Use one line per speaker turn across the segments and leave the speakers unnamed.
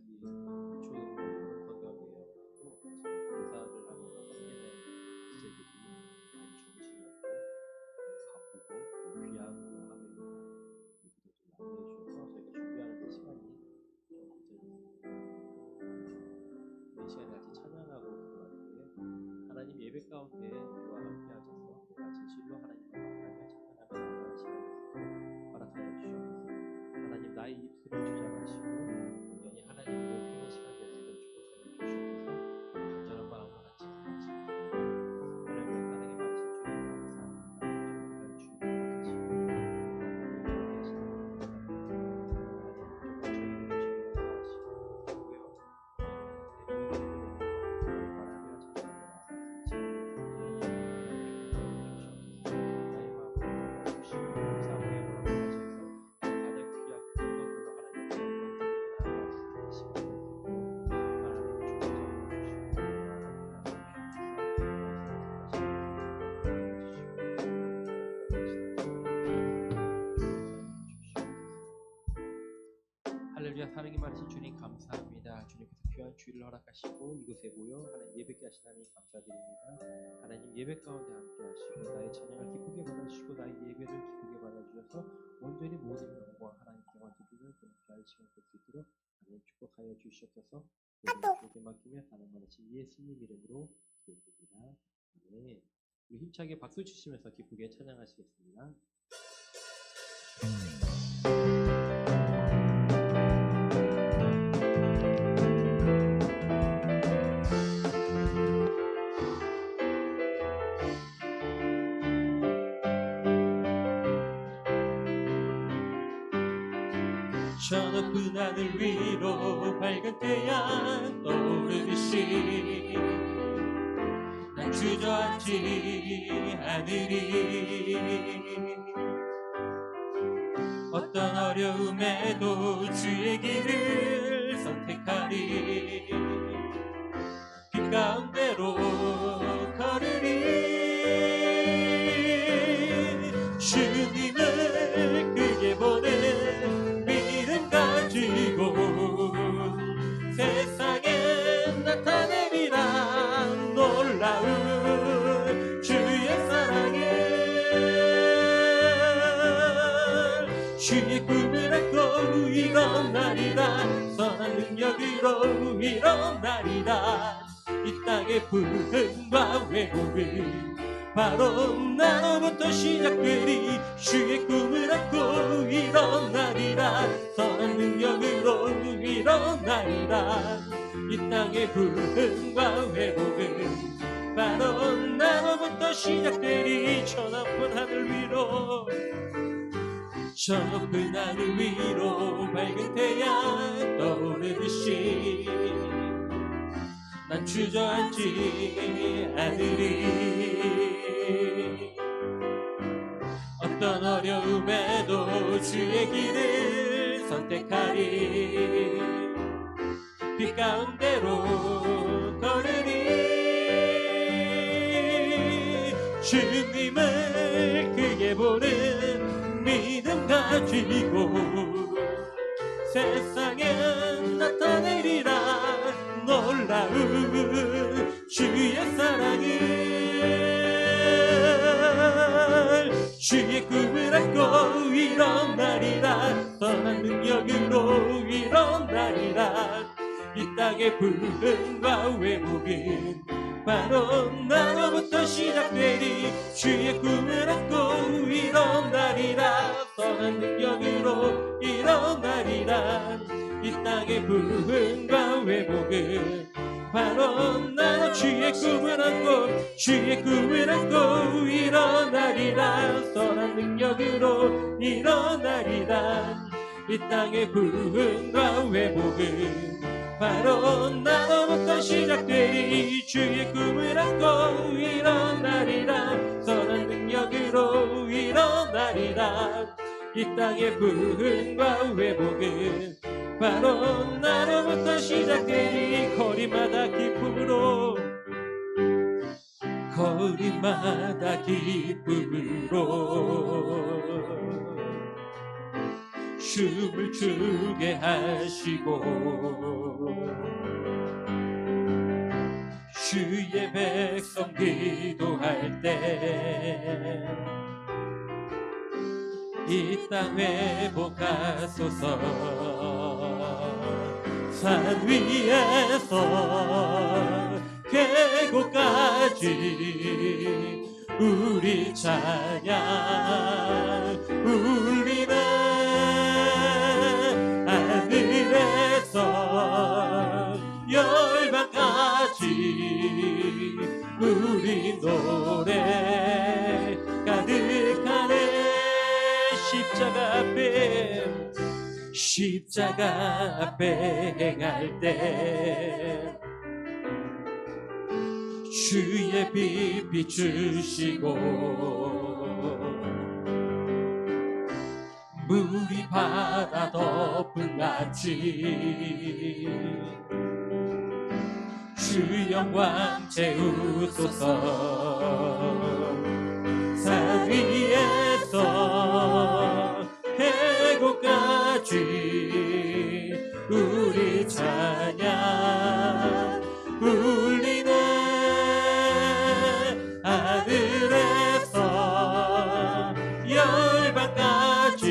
가지 초등부 성경이어가지고 교사를 하면서 섬기는 주제들이 많이 정신없고 바쁘고 귀한 걸 하고 있는 얘기도 좀 많이 해주셔서 저희가 준비하는 데 시간이 좀 늦어졌습니다. 이 시간에 같이 찬양하고 기도할 때에 하나님 예배 가운데 우리와 함께 하셔서 우리가 진실로 하나님과 만나며 찬양하며 나아가는 시간이 있도록 허락하여 주시옵소서. 하나님 나의 입술을 주장하시고 온전히 하나님을 높이는 시간 되시기를 축복하여 주시옵소서. 간절한 마음으로 같이 기도하십니다. 하나님 사랑의 말씀 주님 감사합니다. 저희가 주님 하시고 우리에게 하시는 하나님 정말 저희를 주시고 하시고요. 바라며 찬양하며 할렐루야. 사랑이 많으신 주님 감사합니다. 주님께서 귀한 주일을 허락하시고 이곳에 모여 하나님 예배케 하신 하나님 감사드립니다. 하나님 예배 가운데 함께 하시고 나의 찬양을 기쁘게 받아주시고 나의 예배를 기쁘게 받아주셔서 온전히 모든 영광 하나님께만 드리는 그런 귀한 시간 될 수 있도록 하나님 축복하여 주시옵소서. 모든 주에게 맡기며 사랑 많으신 예수님 이름으로 기도드립니다. 아멘. 우리 힘차게 박수 치시면서 기쁘게 찬양하시겠습니다.
저 높은 하늘 위로 밝은 태양 떠오르듯이 난 주저앉지 않으리. 어떤 어려움에도 주의 길을 선택하리. 빛 가운데로 걸으리. 주님을 크게 보는 믿음 가지고 세상에 나타내리라. 놀라운 주의 사랑을 주의 꿈을 안고 일어나리라. 선한 능력으로 일어나리라. 이 땅의 불행과 왜곡은 바로 나로부터 시작되리. 주의 꿈을 안고 일어나리라. 선한 능력으로 일어나리라. 이 땅의 불행과 왜곡은 바로 나로부터 시작되리. 저 높은 하늘 위로 저 높은 하늘 위로 밝은 태양 떠오르듯이 난 주저앉지 않으리. 어떤 어려움에도 주의 길을 선택하리. 빛 가운데로 걸으리. 주님을 크게 보는 믿음 가지고 세상에 나타내리라. 놀라운 주의 사랑을 주의 꿈을 안고 일어나리라. 선한 능력으로 일어나리라. 이 땅의 불행과 왜곡은 바로 나로부터 시작되리. 주의 꿈을 안고 일어나리라. 선한 능력으로 일어나리라. 이 땅의 불행과 왜곡은 바로 나 주의 꿈을 안고 주의 꿈을 안고 일어나리라. 선한 능력으로 일어나리라. 이 땅의 불행과 왜곡은 바로 나로부터 시작되리. 주의 꿈을 안고 일어나리라. 선한 능력으로 일어나리라. 이 땅의 불행과 왜곡은 바로 나로부터 시작되리. 거리마다 기쁨으로 거리마다 기쁨으로 춤을 추게 하시고 주의 백성 기도할 때 이 땅 회복하소서. 산 위에서 계곡까지 우리 찬양 울리네. 하늘에서 열방까지 우리 노래 가득하네. 십자가 앞에 행할 때 주의 빛 비추시고 물이 바다 덮은 같이 주 영광 채우소서. 산 위에서 계곡까지 우리 찬양 울리네. 하늘에서 열방까지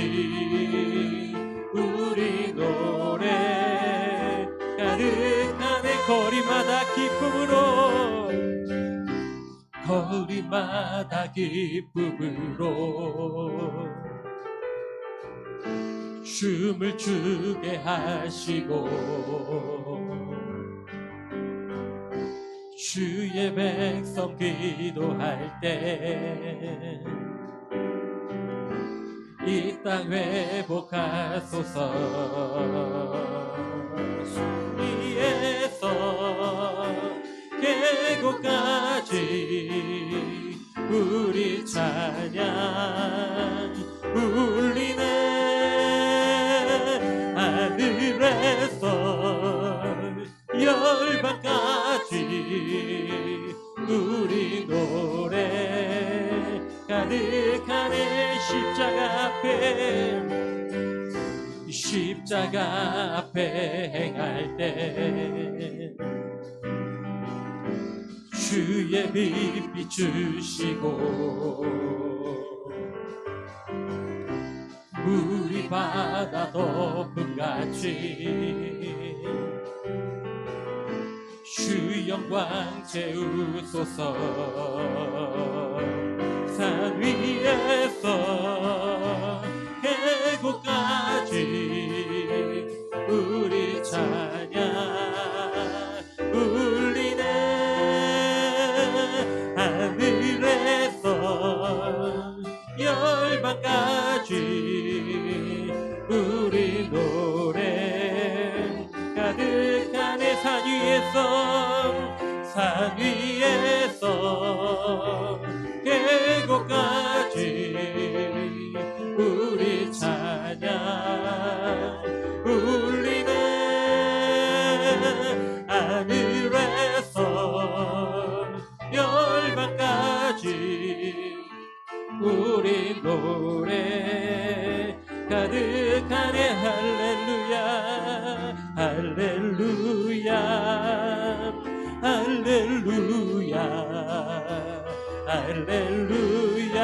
우리 노래 가득하네. 거리마다 기쁨으로 거리마다 기쁨으로 춤을 추게 하시고 주의 백성 기도할 때 이 땅 회복하소서. 산 위에서 계곡까지 우리 찬양 울리네. 하늘에서 열방까지 우리 노래 가득하네. 십자가 앞에 행할 때 주의 빛 비추시고 물이 바다 덮은 같이 주 영광 채우소서. 산 위에서 계곡까지 우리 찬양 울리네. 하늘에서 열방까지 우리 노래 가득하네. 산 위에서 계곡까지 우리 찬양 울리네. 하늘에서 열방까지 우리 노래 가득하네. 할렐루야 할렐루야 할렐루야 할렐루야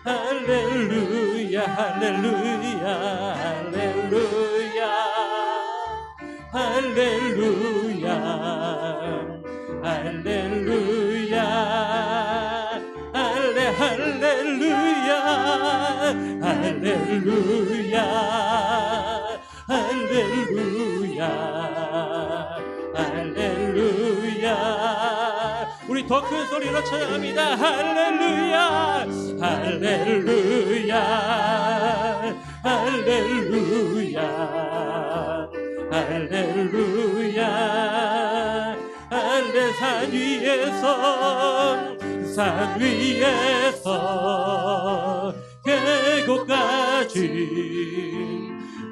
할렐루야 할렐루야 할렐루야 할렐루야 할렐루야 할렐루야 할렐루야 할렐루야 할렐루야. 우리 더 큰 소리로 찬양합니다. 할렐루야 할렐루야 할렐루야 할렐루야 할렐. 산 위에서 계곡까지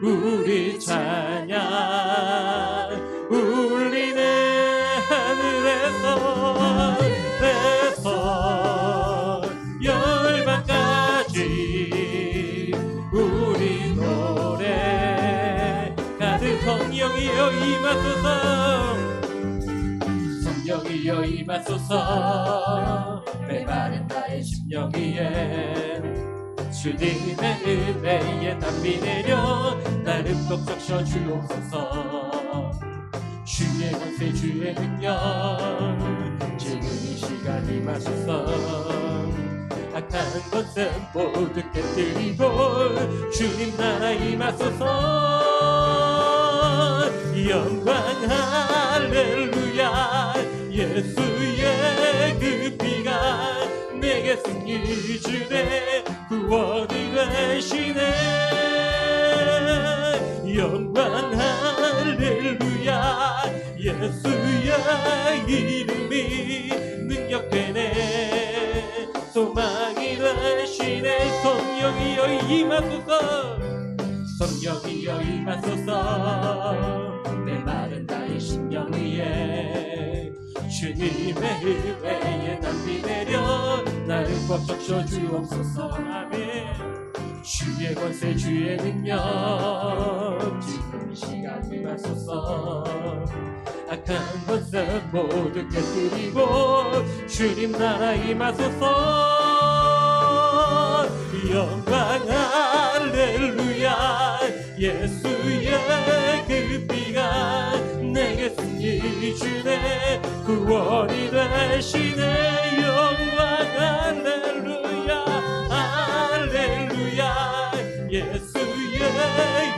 우리 찬양 울리네. 하늘에서 열방까지 우리 성령이여 임하소서 성령이여 임하소서 메마른 나의 심령 위에 주님의 은혜에 담비 내려 나를 꼭 적셔 주옵소서 주의 권세 주의 능력 지금 이 시간 임하소서 악한 것은 모두 깨뜨리고 주님 나라 임하소서 영광 할렐루야 예수의 그 피가 내게 승리 주네 구원이 되시네 영광 할렐루야 예수의 이름이 능력되네 소망이 되시네 성령이여 임하소서 성령이여 임하소서 메마른 나의 심령 위에 주님의 은혜에 담비 내려 나를 꽉 적셔 주옵소서 아멘 주의 권세 주의 능력 지금 이 시간 임하소서 악한 것은 모두 깨뜨리고 주님 나라 임하소서 영광 할렐루야 예수의 그 피가 내게 승리 주네 구원이 되시네 영광 할렐루야 할렐루야 예수의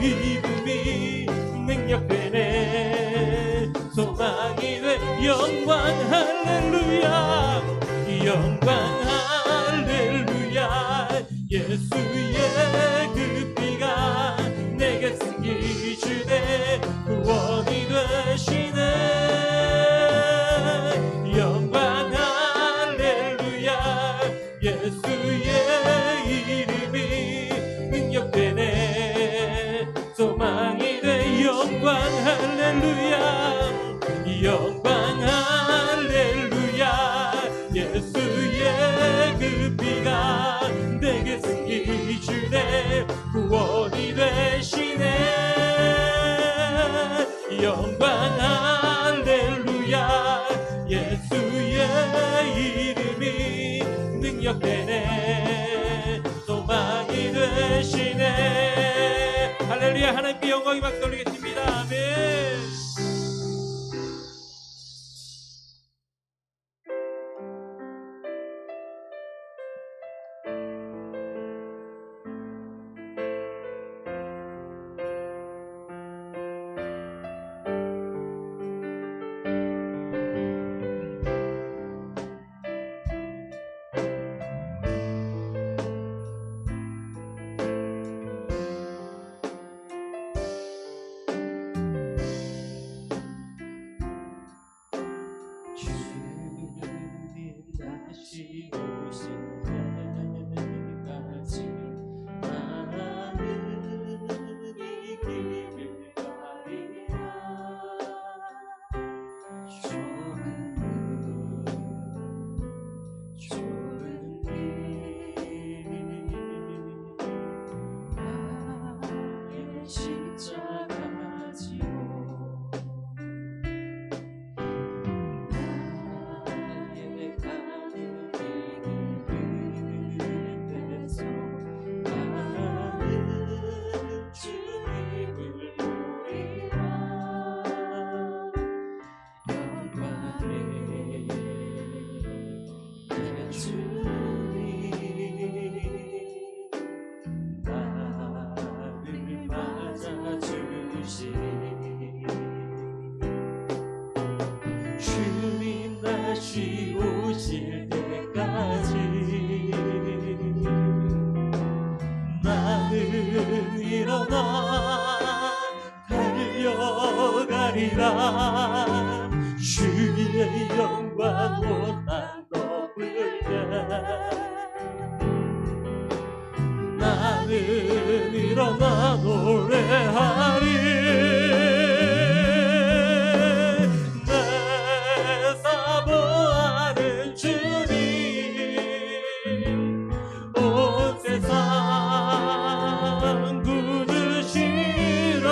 이름이 능력되네 소망이 돼 영광 할렐루야 영광 할렐루야 예수의 그 피가 내게 승리 주네 구원이 되시네 영광 할렐루야 예수의 이름이 능력되네 소망이 돼 영광 할렐루야 영광 할렐루야 예수의 그 피가 내게 승리 주네 구원이 되시네 영광 할렐루야 예수의 이름이 능력되네 소망이 되시네 할렐루야 하나님께 영광이 박수 올리겠습니다 아멘 달려가리라 주의 영광 온난 높을 때 나는 일어나 노래하리 내 사모하는 주님 온 세상 부르시라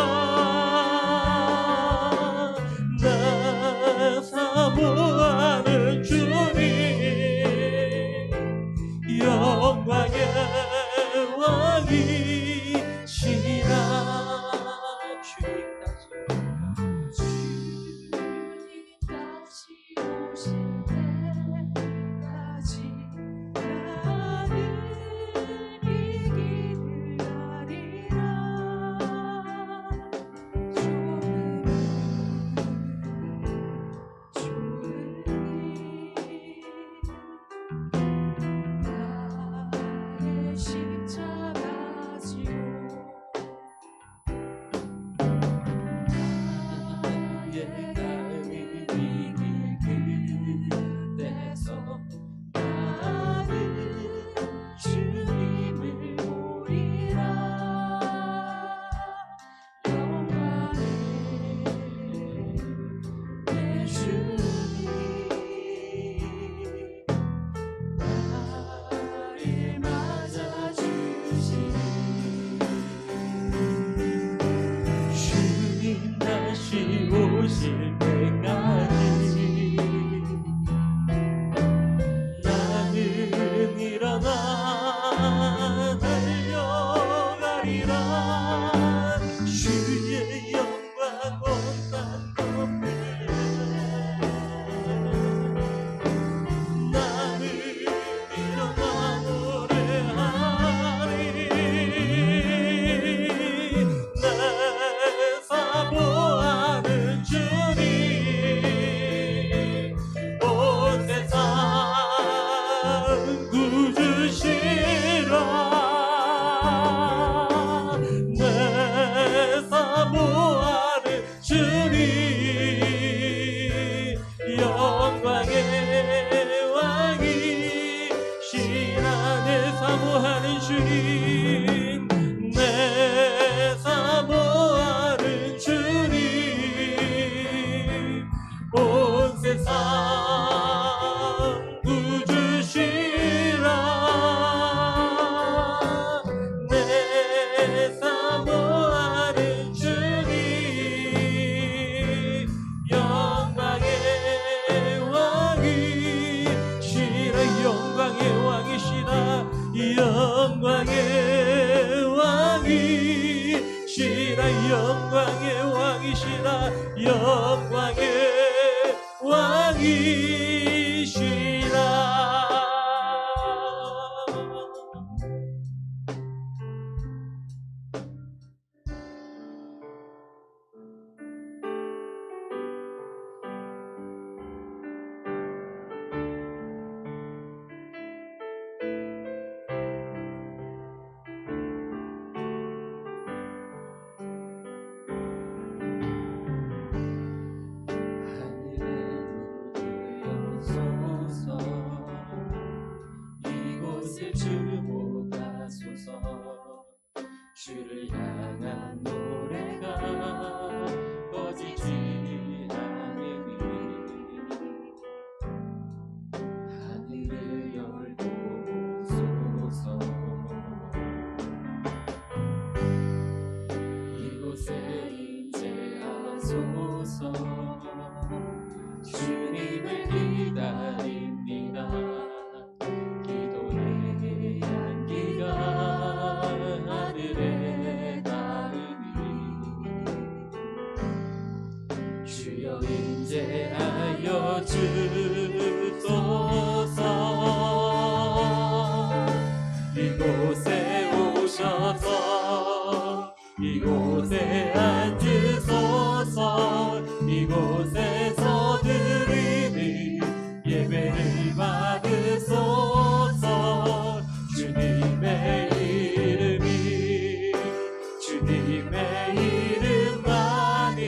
다시 오실 때까지 나는 일어나 달려가리라. 주의 영광 온땅 덮으려. 나는 일어나 노래하리. 내 사모하는 주님 온 세상 구주시라. 내 사모하는 주님 영광의 왕이시라. 내 사모하는 주님 내 사모하는 주님 온 세상 구주시라. 내 사모하는 주님 영광의 왕이시라. 영광의 왕이시라. 영광의 왕이시라. 영광의 왕이시라. 영광의 왕이시라. 이곳에 주목하소서. 주를 향한 노래가 꺼지지 않으니 하늘을 열고소서. 이곳에 임재하소서. 주님을 기다립니다. 기도의 향기가 하늘에 닿으니 주여 임재하여 주소서. 이곳에 오셔서 이곳에 앉으소서. 이곳에서 드리니 예배를 받으소서. 주님의 이름이 주님의 이름만이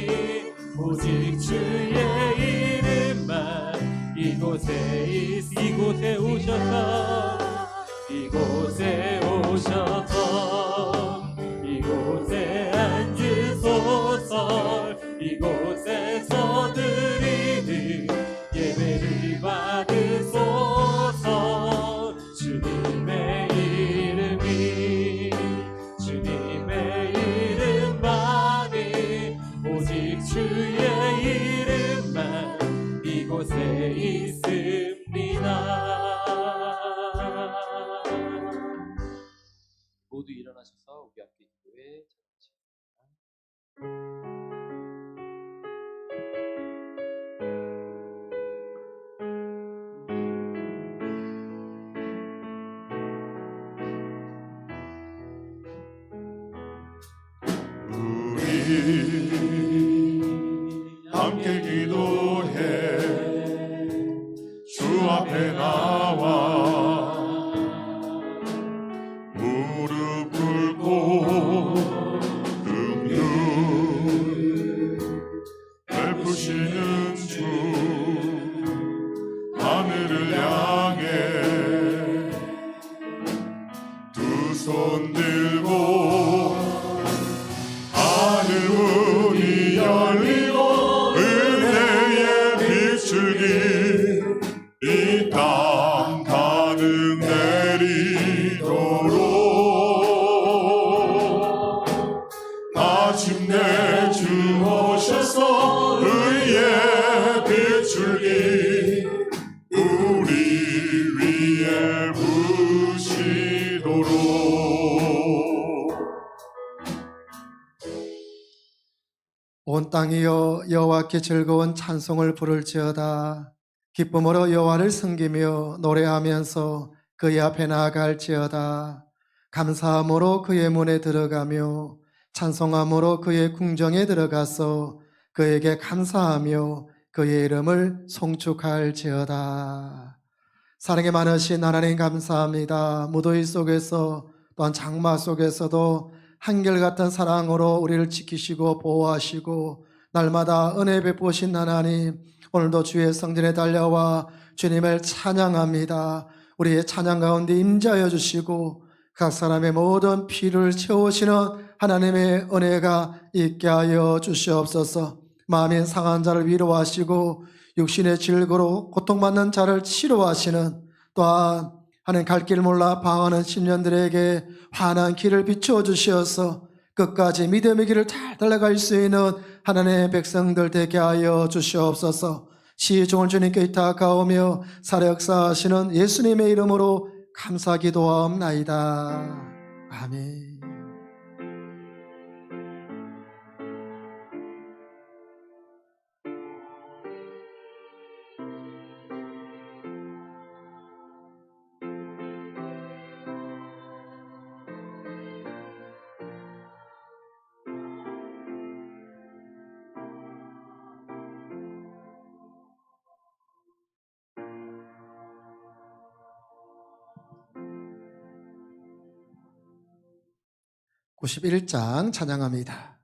오직 주의 이름만 이곳에 오셔서 이곳에 오셔서 이곳에 앉으소서. 이곳에서 드리는 예배를 받으소서. 주님의 이름이 주님의 이름만이 오직 주의 이름만 이곳에 있습니다. 모두 일어나셔서 우리 함께 기도에 참여하십니다.
우리 함께 기도해 주 앞에 나와 무릎 꿇고 긍휼 베푸시는 주 하늘을 향해 두 손 들고 하늘 문이 열리고 은혜의 비출기 이 땅 가득 내리도록 마침내 주 오셔서
온 땅이여 여호와께 즐거운 찬송을 부를지어다. 기쁨으로 여호와를 섬기며 노래하면서 그의 앞에 나아갈지어다. 감사함으로 그의 문에 들어가며 찬송함으로 그의 궁정에 들어가서 그에게 감사하며 그의 이름을 송축할지어다. 사랑이 많으신 하나님 감사합니다. 무더위 속에서 또한 장마 속에서도 한결같은 사랑으로 우리를 지키시고 보호하시고 날마다 은혜 베푸신 하나님, 오늘도 주의 성전에 달려와 주님을 찬양합니다. 우리의 찬양 가운데 임재하여 주시고 각 사람의 모든 필요를 채우시는 하나님의 은혜가 있게 하여 주시옵소서. 마음이 상한 자를 위로하시고 육신의 질고로 고통받는 자를 치료하시는, 또한 하나님 갈 길 몰라 방황하는 심령들에게 환한 길을 비추어 주시어서 끝까지 믿음의 길을 잘 달려갈 수 있는 하나님의 백성들 되게 하여 주시옵소서. 시종을 주님께 의탁하오며 살아 역사하시는 예수님의 이름으로 감사 기도하옵나이다. 아멘. (91장) 찬양합니다.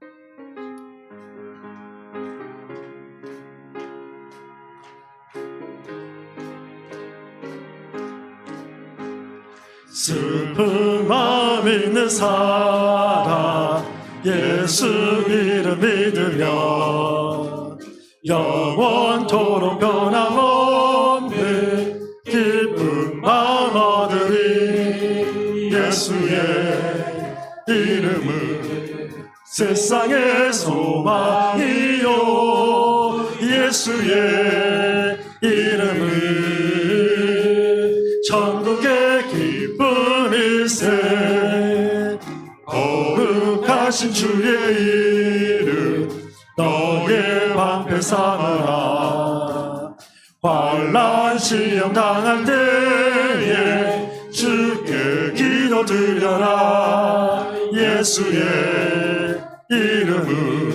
슬픈 마음 있는 사람 예수 이름 믿으면 영원토록 변함없는 기쁜 마음 얻으리. 예수의 이름은 세상의 소망이요, 예수의 이름은 천국의 기쁜 일세. 거룩하신 주의 이름 너의 방패 삼으라. 환난 시험 당할 때에 주께 기도드려라. 예수의 이름은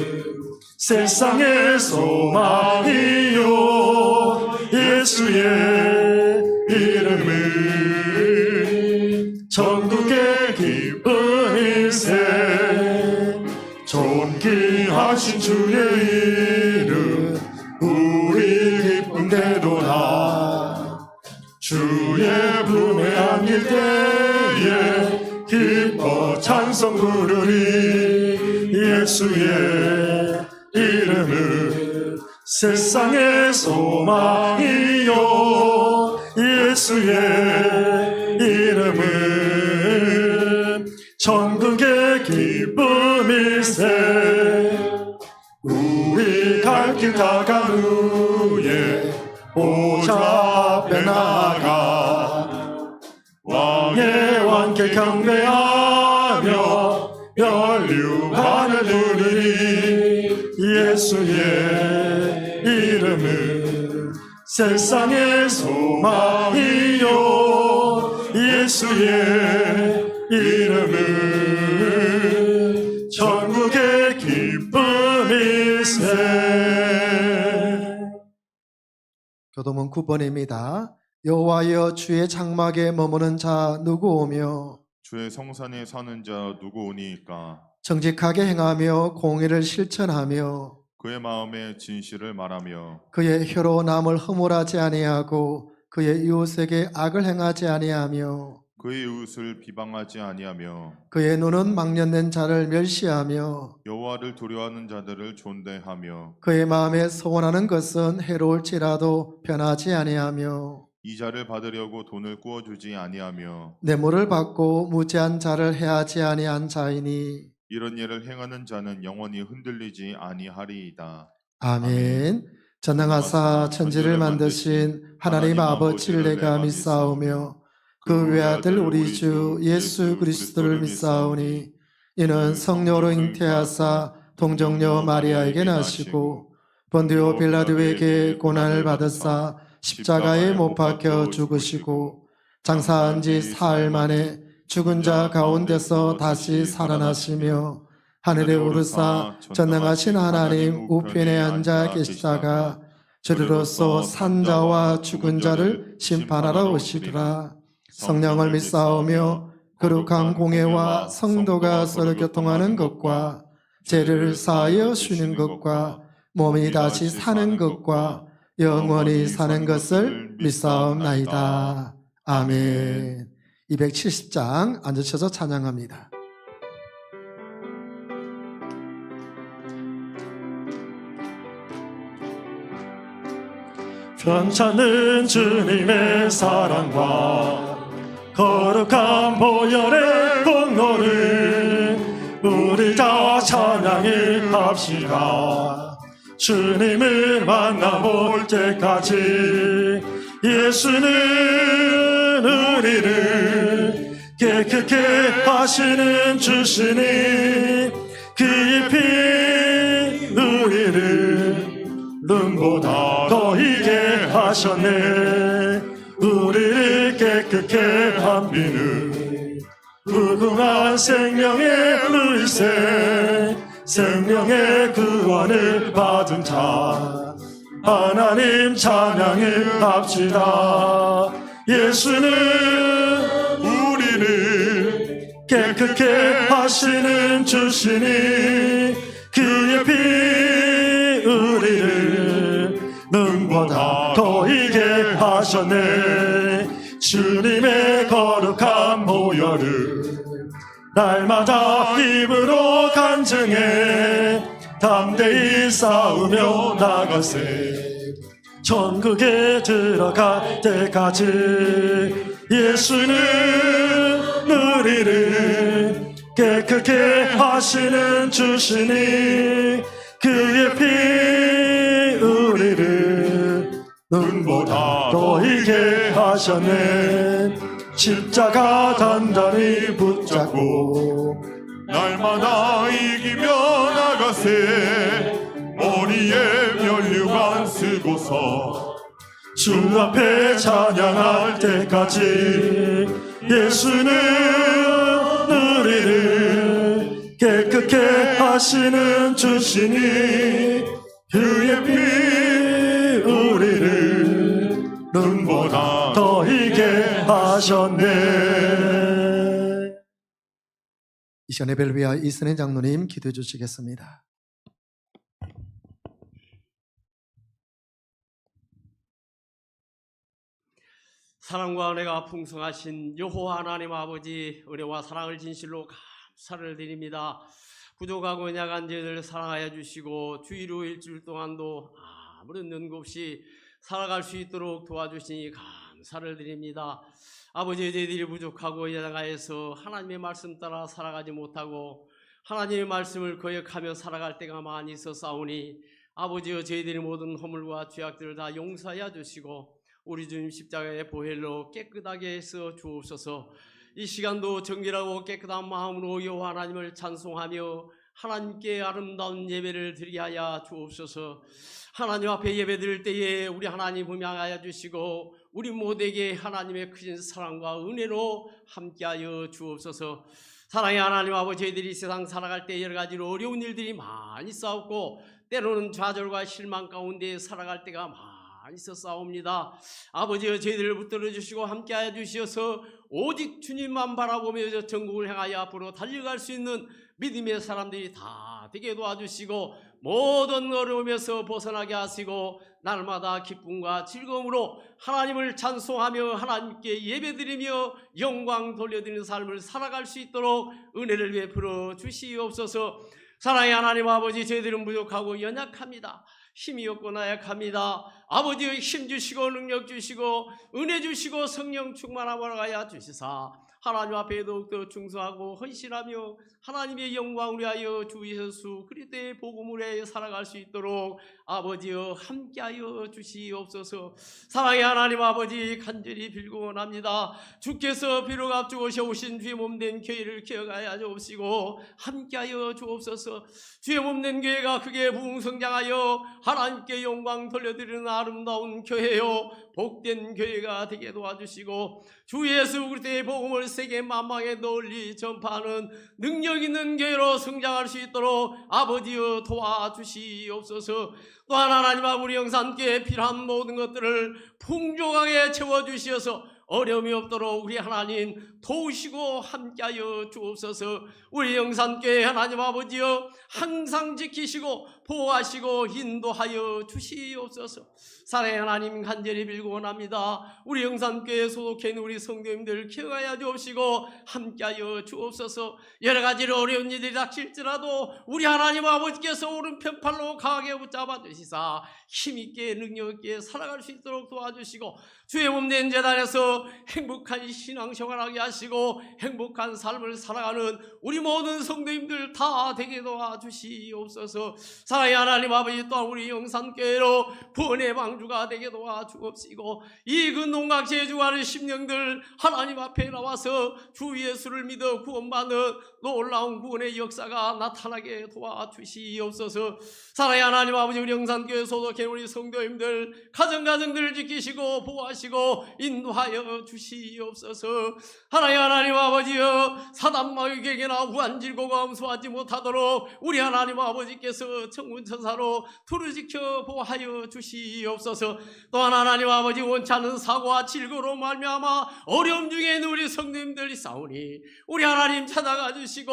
세상의 소망이요, 예수의 이름은 천국의 기쁜 일세. 존귀하신 주의 이름 우리 기쁜대도다. 주의 품에 안길 때에 기뻐 찬송 부르리. 예수의 이름은 세상의 소망이요, 예수의 이름은 천국의 기쁨일세. 우리 갈 길 다간 후에 보좌 앞에 나가 왕의 왕께 경배하며 멸류관을 누리리. 예수의 이름은 세상의 소망이요, 예수의 이름은 천국의 기쁨일세.
교도문 9번입니다. 여호와여 주의 장막에 머무는 자 누구오며
주의 성산에 사는 자 누구오니이까.
정직하게 행하며 공의를 실천하며
그의 마음에 진실을 말하며
그의 혀로 남을 허물하지 아니하고 그의 이웃에게 악을 행하지 아니하며
그의 이웃을 비방하지 아니하며
그의 눈은 망령된 자를 멸시하며
여호와를 두려워하는 자들을 존대하며
그의 마음에 소원하는 것은 해로울지라도 변하지 아니하며
이자를 받으려고 돈을 꾸어주지 아니하며
뇌물을 받고 무죄한 자를 해하지 아니한 자이니.
이런 일을 행하는 자는 영원히 흔들리지 아니하리이다.
아멘. 전능하사 천지를 만드신 하나님 아버지를 내가 믿사오며 그 외아들 우리 주 예수 그리스도를 믿사오니 이는 성령으로 잉태하사 동정녀 마리아에게 나시고 본디오 빌라도에게 고난을 받으사 십자가에 못 박혀 죽으시고 장사한 지 사흘 만에 죽은 자 가운데서 다시 살아나시며 하늘에 오르사 전능하신 하나님 우편에 앉아 계시다가 저리로서 산자와 죽은 자를 심판하러 오시리라. 성령을 믿사오며 거룩한 공회와 성도가 서로 교통하는 것과 죄를 사하여 쉬는 것과 몸이 다시 사는 것과 영원히 사는 것을 믿사옵나이다. 아멘. 270장 앉으셔서 찬양합니다.
편찮은 주님의 사랑과 거룩한 보혈의 공로를 우리 다 찬양을 합시다. 주님을 만나볼 때까지 예수는 우리를 깨끗게 하시는 주시니 그의 피 우리를 눈보다 더 이게 하셨네. 우리를 깨끗게 한 피는 무궁한 생명의 물새, 생명의 구원을 받은 자 하나님 찬양을 합시다. 예수는 우리를 깨끗게 하시는 주시니 그의 피 우리를 눈보다 더 이게 하셨네. 주님의 거룩한 보혈을 날마다 입으로 간증해 담대히 싸우며 나가세. 천국에 들어갈 때까지 예수는 우리를 깨끗게 하시는 주시니 그의 피 우리를 눈보다 더 이게 하셨네. 십자가 단단히 붙잡고
날마다 이기며 나가세. 머리에 면류관 쓰고서
주 앞에 찬양할 때까지 예수는 우리를 깨끗게 하시는 주시니 그의 피 우리를 눈보다 더 이게 하셨네.
이 시간 예배를 위하여 이선혜 장로님 기도해 주시겠습니다.
사랑과 은혜가 풍성하신 여호와 하나님 아버지, 은혜와 사랑을 진실로 감사를 드립니다. 부족하고 연약한 저희들 사랑하여 주시고 주일후 일주일 동안도 아무런 연고 없이 살아갈 수 있도록 도와주시니 감사를 드립니다. 아버지, 저희들이 부족하고 연약하여서 하나님의 말씀 따라 살아가지 못하고 하나님의 말씀을 거역하며 살아갈 때가 많이 있었사오니 아버지여, 저희들의 모든 허물과 죄악들을 다 용서하여 주시고 우리 주님 십자가의 보혈로 깨끗하게 해서 주옵소서. 이 시간도 정결하고 깨끗한 마음으로 여호와 하나님을 찬송하며 하나님께 아름다운 예배를 드리게 하여 주옵소서. 하나님 앞에 예배 드릴 때에 우리 하나님 음양하여 주시고 우리 모두에게 하나님의 크신 사랑과 은혜로 함께하여 주옵소서. 사랑의 하나님 아버지, 저희들이 세상 살아갈 때 여러 가지로 어려운 일들이 많이 싸웠고 때로는 좌절과 실망 가운데 살아갈 때가 많이 있었사옵니다. 아버지여, 저희들을 붙들어 주시고 함께하여 주시어서 오직 주님만 바라보며 전국을 향하여 앞으로 달려갈 수 있는 믿음의 사람들이 다 되게 도와주시고 모든 어려움에서 벗어나게 하시고 날마다 기쁨과 즐거움으로 하나님을 찬송하며 하나님께 예배드리며 영광 돌려드리는 삶을 살아갈 수 있도록 은혜를 베풀어 주시옵소서. 사랑의 하나님 아버지, 저희들은 부족하고 연약합니다. 힘이 없고 나약합니다. 아버지의 힘 주시고 능력 주시고 은혜 주시고 성령 충만하게 하여 주시사 하나님 앞에 더욱더 충성하고 헌신하며 하나님의 영광을 위하여 주 예수 그리스도의 복음을 위하여 살아갈 수 있도록 아버지여 함께하여 주시옵소서. 사랑의 하나님 아버지, 간절히 빌고 원합니다. 주께서 비록 앞두고 오신 주의 몸된 교회를 기억하여 주옵시고 함께하여 주옵소서. 주의 몸된 교회가 크게 부흥성장하여 하나님께 영광 돌려드리는 아름다운 교회요 복된 교회가 되게 도와주시고 주 예수 그리스도의 복음을 세계 만방에 널리 전파하는 능력 있는 교회로 성장할 수 있도록 아버지여 도와주시옵소서. 또한 하나님 아버지 영산교회에 필요한 모든 것들을 풍족하게 채워주시어서 어려움이 없도록 우리 하나님 도우시고 함께하여 주옵소서. 우리 영산교회 하나님 아버지여 항상 지키시고 보호하시고 인도하여 주시옵소서. 사랑의 하나님, 간절히 빌고 원합니다. 우리 영산교회에 소속해 있는 우리 성도님들 기억하여 주옵시고 함께하여 주옵소서. 여러 가지 어려운 일들이 닥칠지라도 우리 하나님 아버지께서 오른편팔로 강하게 붙잡아 주시사 힘있게 능력있게 살아갈 수 있도록 도와주시고 주의 몸된 제단에서 행복한 신앙생활하게 하시고 행복한 삶을 살아가는 우리 모든 성도님들 다 되게 도와주시옵소서. 사랑의 하나님 아버지, 또한 우리 영산교회로 구원의 방주가 되게 도와주옵시고 이 근동각지에 주하는 심령들 하나님 앞에 나와서 주 예수를 믿어 구원받는 놀라운 구원의 역사가 나타나게 도와주시옵소서. 사랑의 하나님 아버지, 우리 영산교회 소속해 우리 성도님들 가정들을 지키시고 보호하시고 인도하여 주시옵소서. 하나님 하나님 아버지여, 사단 마귀에게나 우한질고가 엄수하지 못하도록 우리 하나님 아버지께서 천군천사로 두루지켜 보호하여 주시옵소서. 또한 하나님 아버지, 원치 않는 사고와 질고로 말미암아 어려움 중에 있는 우리 성도님들이 싸우니 우리 하나님 찾아가 주시고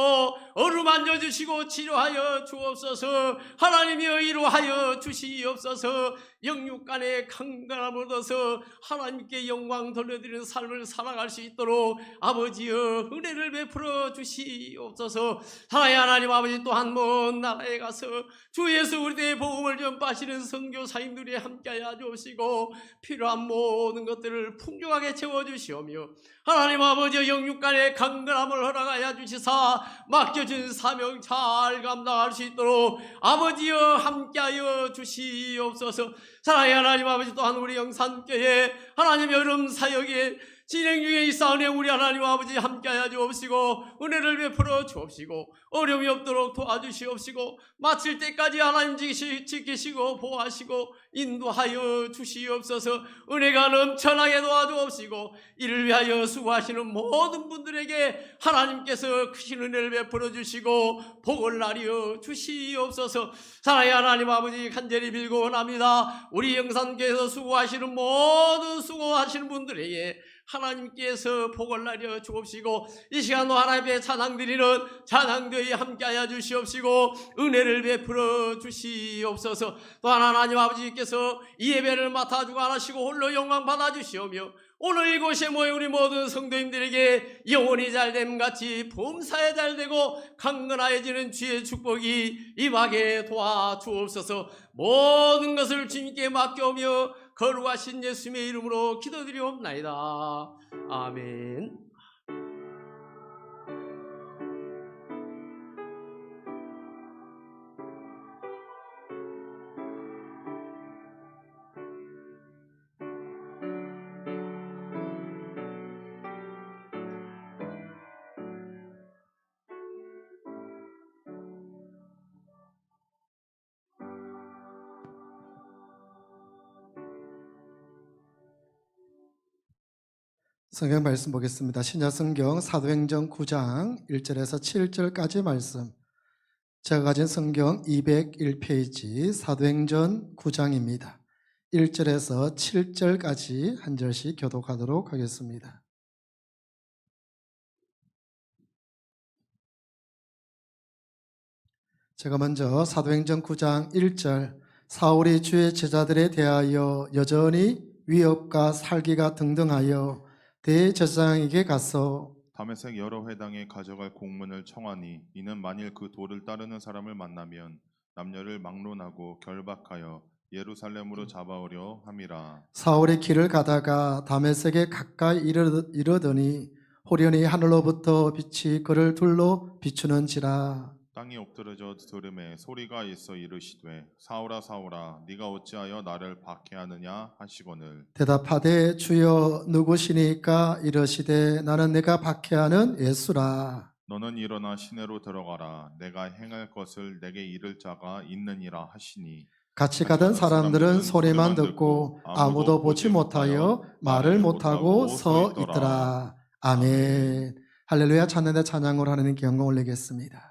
어루만져 주시고 치료하여 주옵소서. 하나님이여 이루하여 주시옵소서. 영육간의 강건함을 얻어서 하나님께 영광 돌려드리는 삶을 살아갈 수 있도록 아버지여 은혜를 베풀어 주시옵소서. 사랑의 하나님 아버지, 또한 먼 나라에 가서 주 예수 그리스도의 복음을 전파하시는 선교사님들이 함께하여 주시고 필요한 모든 것들을 풍족하게 채워주시오며 하나님 아버지 영육간의 강건함을 허락하여 주시사 맡겨진 사명 잘 감당할 수 있도록 아버지여 함께하여 주시옵소서. 사랑의 하나님 아버지, 또한 우리 영산교회 하나님 여름 사역에 진행 중에 있사오니 우리 하나님 아버지 함께하여 주옵시고 은혜를 베풀어 주옵시고 어려움이 없도록 도와주시옵시고 마칠 때까지 하나님 지키시고 보호하시고 인도하여 주시옵소서. 은혜가 넘쳐나게 도와주옵시고 이를 위하여 수고하시는 모든 분들에게 하나님께서 크신 은혜를 베풀어 주시고 복을 나려 주시옵소서. 사랑의 하나님 아버지, 간절히 빌고 원합니다. 우리 영산교회에서 수고하시는 모든 수고하시는 분들에게 하나님께서 복을 나려 주옵시고 이 시간도 하나님의 찬양 드리는 찬양대에 함께하여 주시옵시고 은혜를 베풀어 주시옵소서. 또한 하나님 아버지께서 이 예배를 맡아주고 안하시고 홀로 영광 받아주시오며 오늘 이곳에 모인 우리 모든 성도님들에게 영혼이 잘됨 같이 범사에 잘되고 강건하여지는 주의 축복이 임하게 도와주옵소서. 모든 것을 주님께 맡겨오며 거룩하신 예수님의 이름으로 기도드리옵나이다. 아멘.
성경 말씀 보겠습니다. 신약성경 사도행전 9장 1절에서 7절까지 말씀. 제가 가진 성경 201페이지 사도행전 9장입니다. 1절에서 7절까지 한 절씩 교독하도록 하겠습니다. 제가 먼저 사도행전 9장 1절, 사울이 주의 제자들에 대하여 여전히 위협과 살기가 등등하여 대제사장에게 가서
다메섹 여러 회당에 가져갈 공문을 청하니 이는 만일 그 도를 따르는 사람을 만나면 남녀를 막론하고 결박하여 예루살렘으로 잡아오려 함이라.
사울이 길을 가다가 다메섹에 가까이 이르더니 호련히 하늘로부터 빛이 그를 둘러 비추는지라.
땅이 엎드러져 들음에 소리가 있어 이르시되 사울아 사울아 네가 어찌하여 나를 박해하느냐 하시거늘
대답하되 주여 누구시니까? 이르시되 나는 내가 박해하는 예수라.
너는 일어나 시내로 들어가라 내가 행할 것을 내게 이를 자가 있느니라 하시니
같이 가던 사람들은 소리만 듣고 아무도 보지 못하여 말을 못하고 서 있더라. 아멘. 할렐루야. 찬양대 찬양으로 하나님께 영광 올리겠습니다.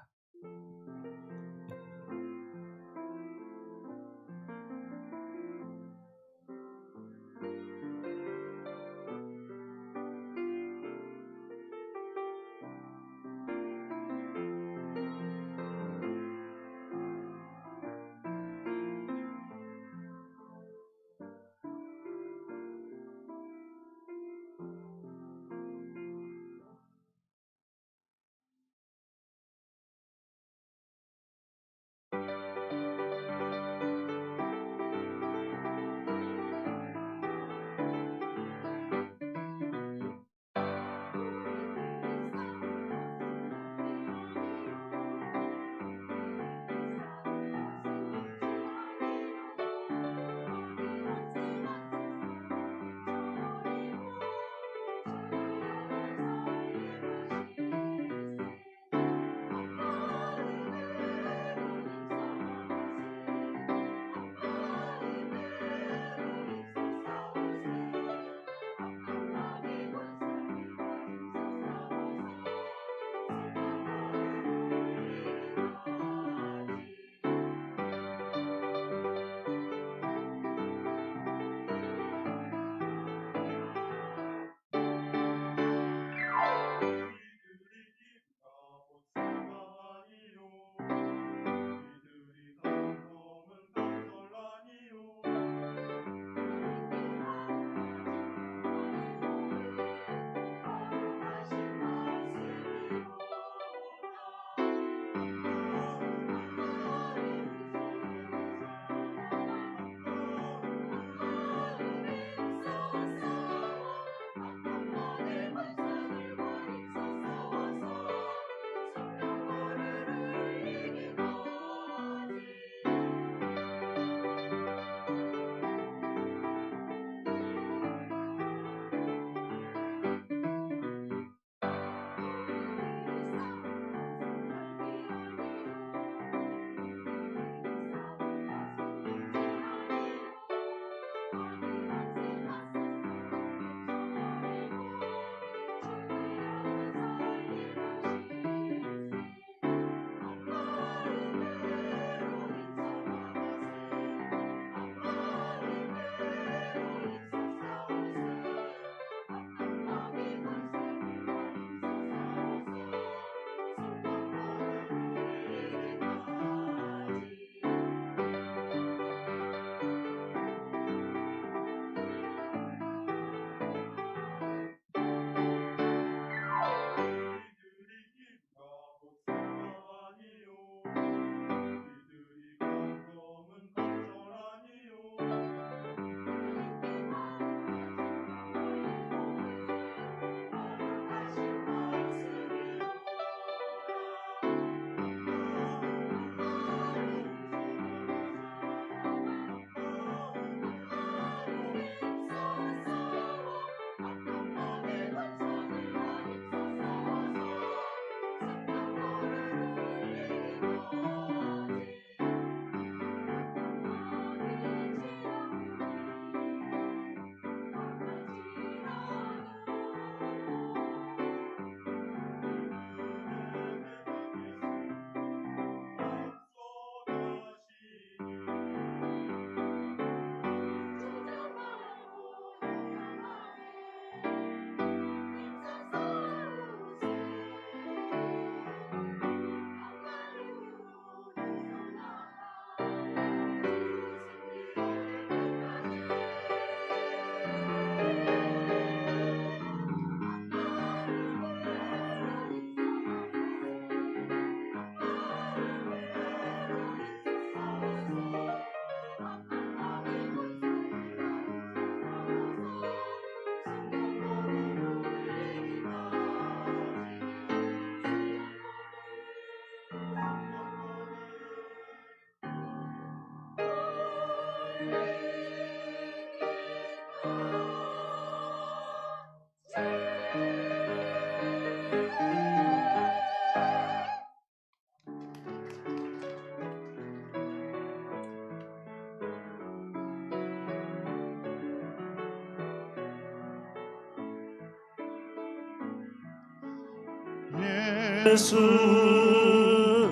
예수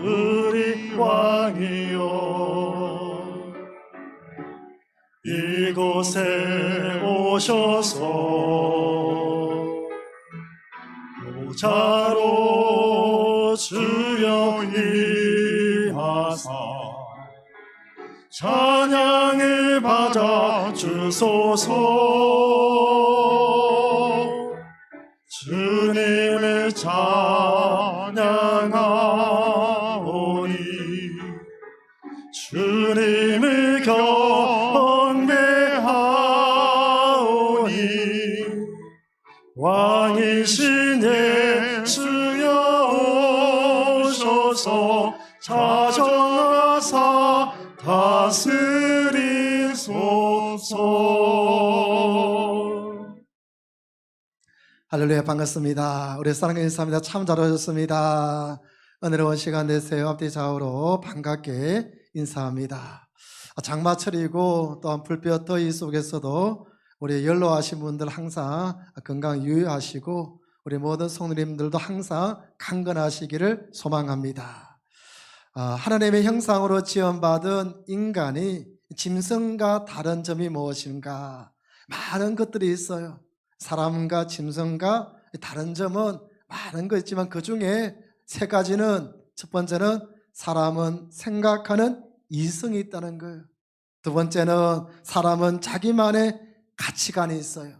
우리 왕이요 이곳에 오셔서 보좌로 주여 임하사 찬양을 받아 주소서 주님을 찬양하오니 주님을 경배하오니 왕이신 예수여 오셔서 자정하사 다스리소서.
할렐루야, 반갑습니다. 우리 사랑의 인사합니다. 참 잘 오셨습니다. 은혜로운 시간 되세요. 앞뒤 좌우로 반갑게 인사합니다. 장마철이고 또한 불볕 더위 속에서도 우리 연로하신 분들 항상 건강 유의하시고 우리 모든 성도님들도 항상 강건하시기를 소망합니다. 하나님의 형상으로 지원받은 인간이 짐승과 다른 점이 무엇인가? 많은 것들이 있어요. 사람과 짐승과 다른 점은 많은 거 있지만 그 중에 세 가지는, 첫 번째는 사람은 생각하는 이성이 있다는 거예요. 두 번째는 사람은 자기만의 가치관이 있어요.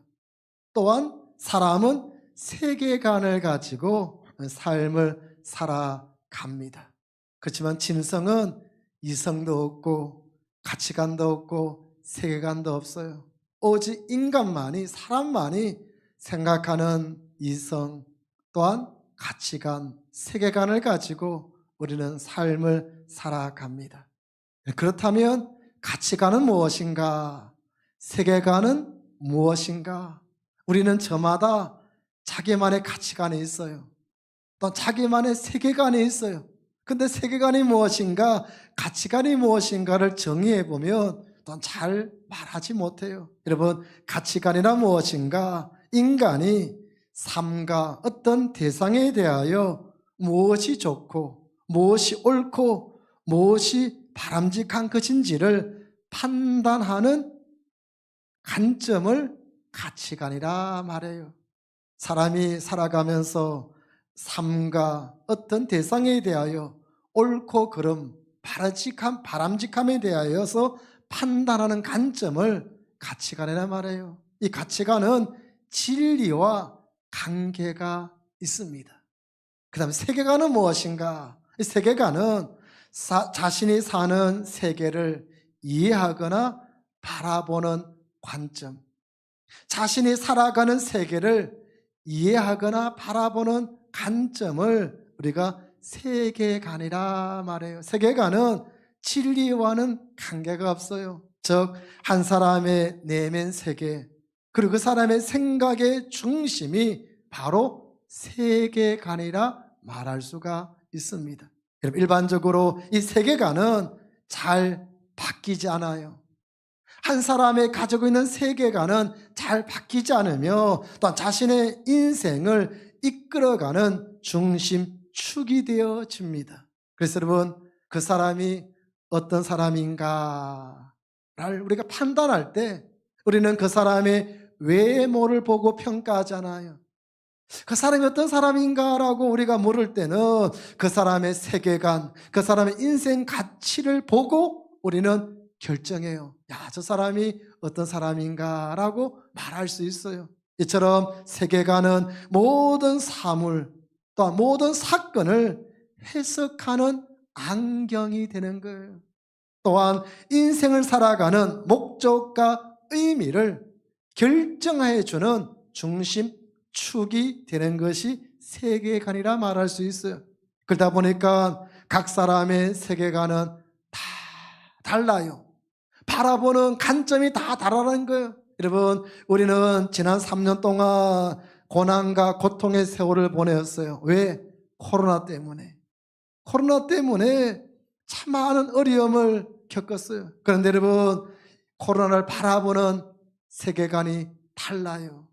또한 사람은 세계관을 가지고 삶을 살아갑니다. 그렇지만 짐승은 이성도 없고 가치관도 없고 세계관도 없어요. 오직 인간만이, 사람만이 생각하는 이성 또한 가치관, 세계관을 가지고 우리는 삶을 살아갑니다. 그렇다면 가치관은 무엇인가? 세계관은 무엇인가? 우리는 저마다 자기만의 가치관이 있어요. 또 자기만의 세계관이 있어요. 근데 세계관이 무엇인가, 가치관이 무엇인가를 정의해 보면 또 잘 말하지 못해요. 여러분, 가치관이란 무엇인가? 인간이 삶과 어떤 대상에 대하여 무엇이 좋고 무엇이 옳고 무엇이 바람직한 것인지를 판단하는 관점을 가치관이라 말해요. 사람이 살아가면서 삶과 어떤 대상에 대하여 옳고 그름, 바람직함에 대하여서 판단하는 관점을 가치관이라 말해요. 이 가치관은 진리와 관계가 있습니다. 그 다음에 세계관은 무엇인가? 이 세계관은 자신이 사는 세계를 이해하거나 바라보는 관점, 자신이 살아가는 세계를 이해하거나 바라보는 관점을 우리가 세계관이라 말해요. 세계관은 진리와는 관계가 없어요. 즉, 한 사람의 내면 세계, 그리고 그 사람의 생각의 중심이 바로 세계관이라 말할 수가 있습니다. 여러분, 일반적으로 이 세계관은 잘 바뀌지 않아요. 한 사람이 가지고 있는 세계관은 잘 바뀌지 않으며 또한 자신의 인생을 이끌어가는 중심축이 되어집니다. 그래서 여러분, 그 사람이 어떤 사람인가를 우리가 판단할 때 우리는 그 사람의 외모를 보고 평가하잖아요. 그 사람이 어떤 사람인가라고 우리가 물을 때는 그 사람의 세계관, 그 사람의 인생 가치를 보고 우리는 결정해요. 야, 저 사람이 어떤 사람인가라고 말할 수 있어요. 이처럼 세계관은 모든 사물 또한 모든 사건을 해석하는 안경이 되는 거예요. 또한 인생을 살아가는 목적과 의미를 결정해 주는 중심축이 되는 것이 세계관이라 말할 수 있어요. 그러다 보니까 각 사람의 세계관은 다 달라요. 바라보는 관점이 다 다르다는 거예요. 여러분, 우리는 지난 3년 동안 고난과 고통의 세월을 보내었어요. 왜? 코로나 때문에. 코로나 때문에 참 많은 어려움을 겪었어요. 그런데 여러분, 코로나를 바라보는 세계관이 달라요.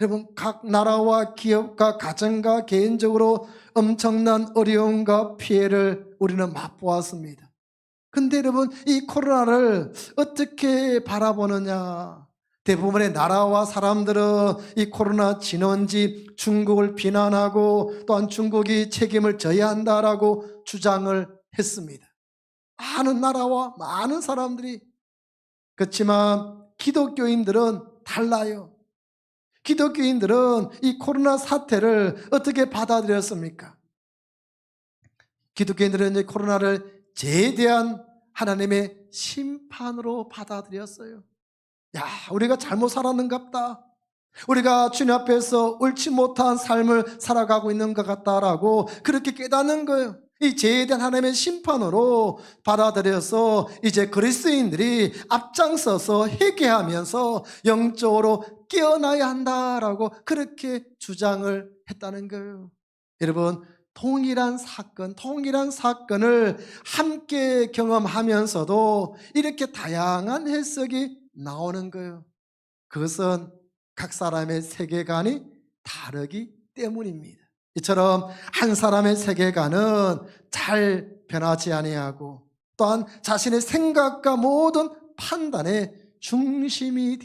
여러분, 각 나라와 기업과 가정과 개인적으로 엄청난 어려움과 피해를 우리는 맛보았습니다. 근데 여러분, 이 코로나를 어떻게 바라보느냐? 대부분의 나라와 사람들은 이 코로나 진원지 중국을 비난하고 또한 중국이 책임을 져야 한다라고 주장을 했습니다. 많은 나라와 많은 사람들이. 그렇지만 기독교인들은 달라요. 기독교인들은 이 코로나 사태를 어떻게 받아들였습니까? 기독교인들은 이제 코로나를 제대한 하나님의 심판으로 받아들였어요. 야, 우리가 잘못 살았는갑다. 우리가 주님 앞에서 옳지 못한 삶을 살아가고 있는 것 같다라고 그렇게 깨닫는 거예요. 이 죄에 대한 하나님의 심판으로 받아들여서 이제 그리스도인들이 앞장서서 회개하면서 영적으로 깨어나야 한다라고 그렇게 주장을 했다는 거예요. 여러분, 동일한 사건을 함께 경험하면서도 이렇게 다양한 해석이 나오는 거예요. 그것은 각 사람의 세계관이 다르기 때문입니다. 이처럼 한 사람의 세계관은 잘 변하지 아니하고 또한 자신의 생각과 모든 판단의 중심이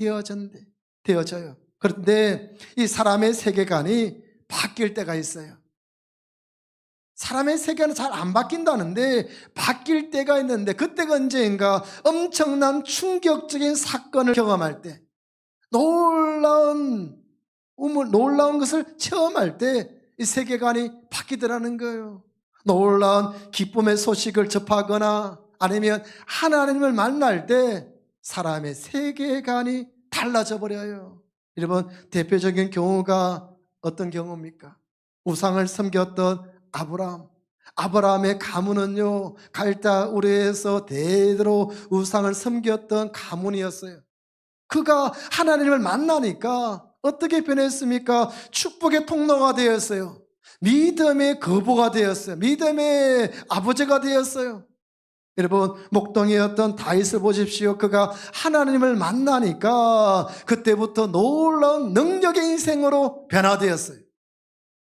되어져요. 그런데 이 사람의 세계관이 바뀔 때가 있어요. 사람의 세계는 잘 안 바뀐다는데 바뀔 때가 있는데, 그때가 언제인가? 엄청난 충격적인 사건을 경험할 때, 놀라운 것을 체험할 때 이 세계관이 바뀌더라는 거예요. 놀라운 기쁨의 소식을 접하거나 아니면 하나님을 만날 때 사람의 세계관이 달라져 버려요. 여러분, 대표적인 경우가 어떤 경우입니까? 우상을 섬겼던 아브라함의 가문은요, 갈대 우르에서 대대로 우상을 섬겼던 가문이었어요. 그가 하나님을 만나니까 어떻게 변했습니까? 축복의 통로가 되었어요. 믿음의 거부가 되었어요. 믿음의 아버지가 되었어요. 여러분, 목동이었던 다윗을 보십시오. 그가 하나님을 만나니까 그때부터 놀라운 능력의 인생으로 변화되었어요.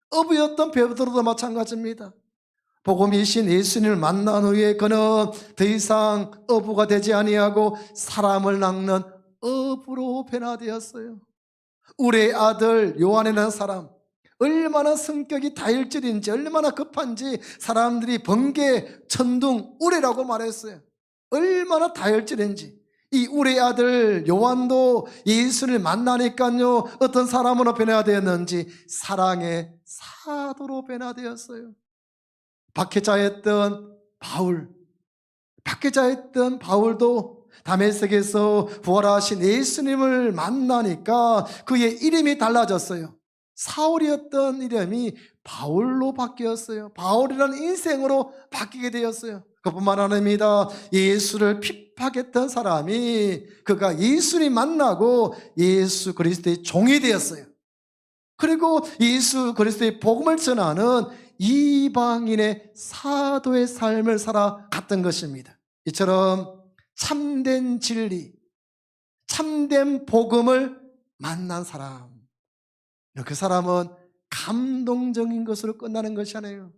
어부였던 베드로도 마찬가지입니다. 복음이신 예수님을 만난 후에 그는 더 이상 어부가 되지 아니하고 사람을 낚는 어부로 변화되었어요. 우리의 아들 요한이라는 사람, 얼마나 성격이 다혈질인지, 얼마나 급한지 사람들이 번개, 천둥, 우레라고 말했어요. 얼마나 다혈질인지. 이 우리의 아들 요한도 예수를 만나니까요, 어떤 사람으로 변화되었는지 사랑의 사도로 변화되었어요. 박해자였던 바울도 다메섹에서 부활하신 예수님을 만나니까 그의 이름이 달라졌어요. 사울이었던 이름이 바울로 바뀌었어요. 바울이라는 인생으로 바뀌게 되었어요. 그뿐만 아닙니다. 예수를 핍박했던 사람이 그가 예수님 만나고 예수 그리스도의 종이 되었어요. 그리고 예수 그리스도의 복음을 전하는 이방인의 사도의 삶을 살아갔던 것입니다. 이처럼 참된 진리, 참된 복음을 만난 사람, 그 사람은 감동적인 것으로 끝나는 것이 아니에요.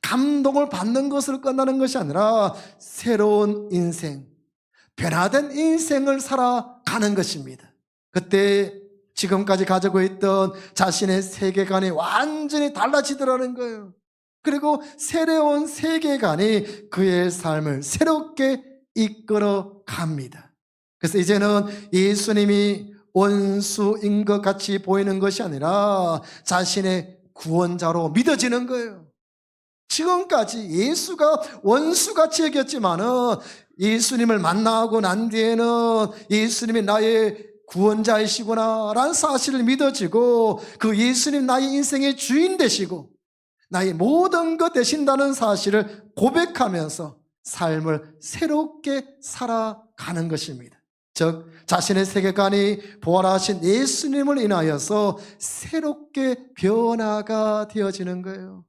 감동을 받는 것으로 끝나는 것이 아니라 새로운 인생, 변화된 인생을 살아가는 것입니다. 그때 지금까지 가지고 있던 자신의 세계관이 완전히 달라지더라는 거예요. 그리고 새로운 세계관이 그의 삶을 새롭게 이끌어 갑니다. 그래서 이제는 예수님이 원수인 것 같이 보이는 것이 아니라 자신의 구원자로 믿어지는 거예요. 지금까지 예수가 원수같이 여겼지만은 예수님을 만나고 난 뒤에는 예수님이 나의 구원자이시구나 라는 사실을 믿어지고, 그 예수님 나의 인생의 주인 되시고 나의 모든 것 되신다는 사실을 고백하면서 삶을 새롭게 살아가는 것입니다. 즉 자신의 세계관이 부활하신 예수님을 인하여서 새롭게 변화가 되어지는 거예요.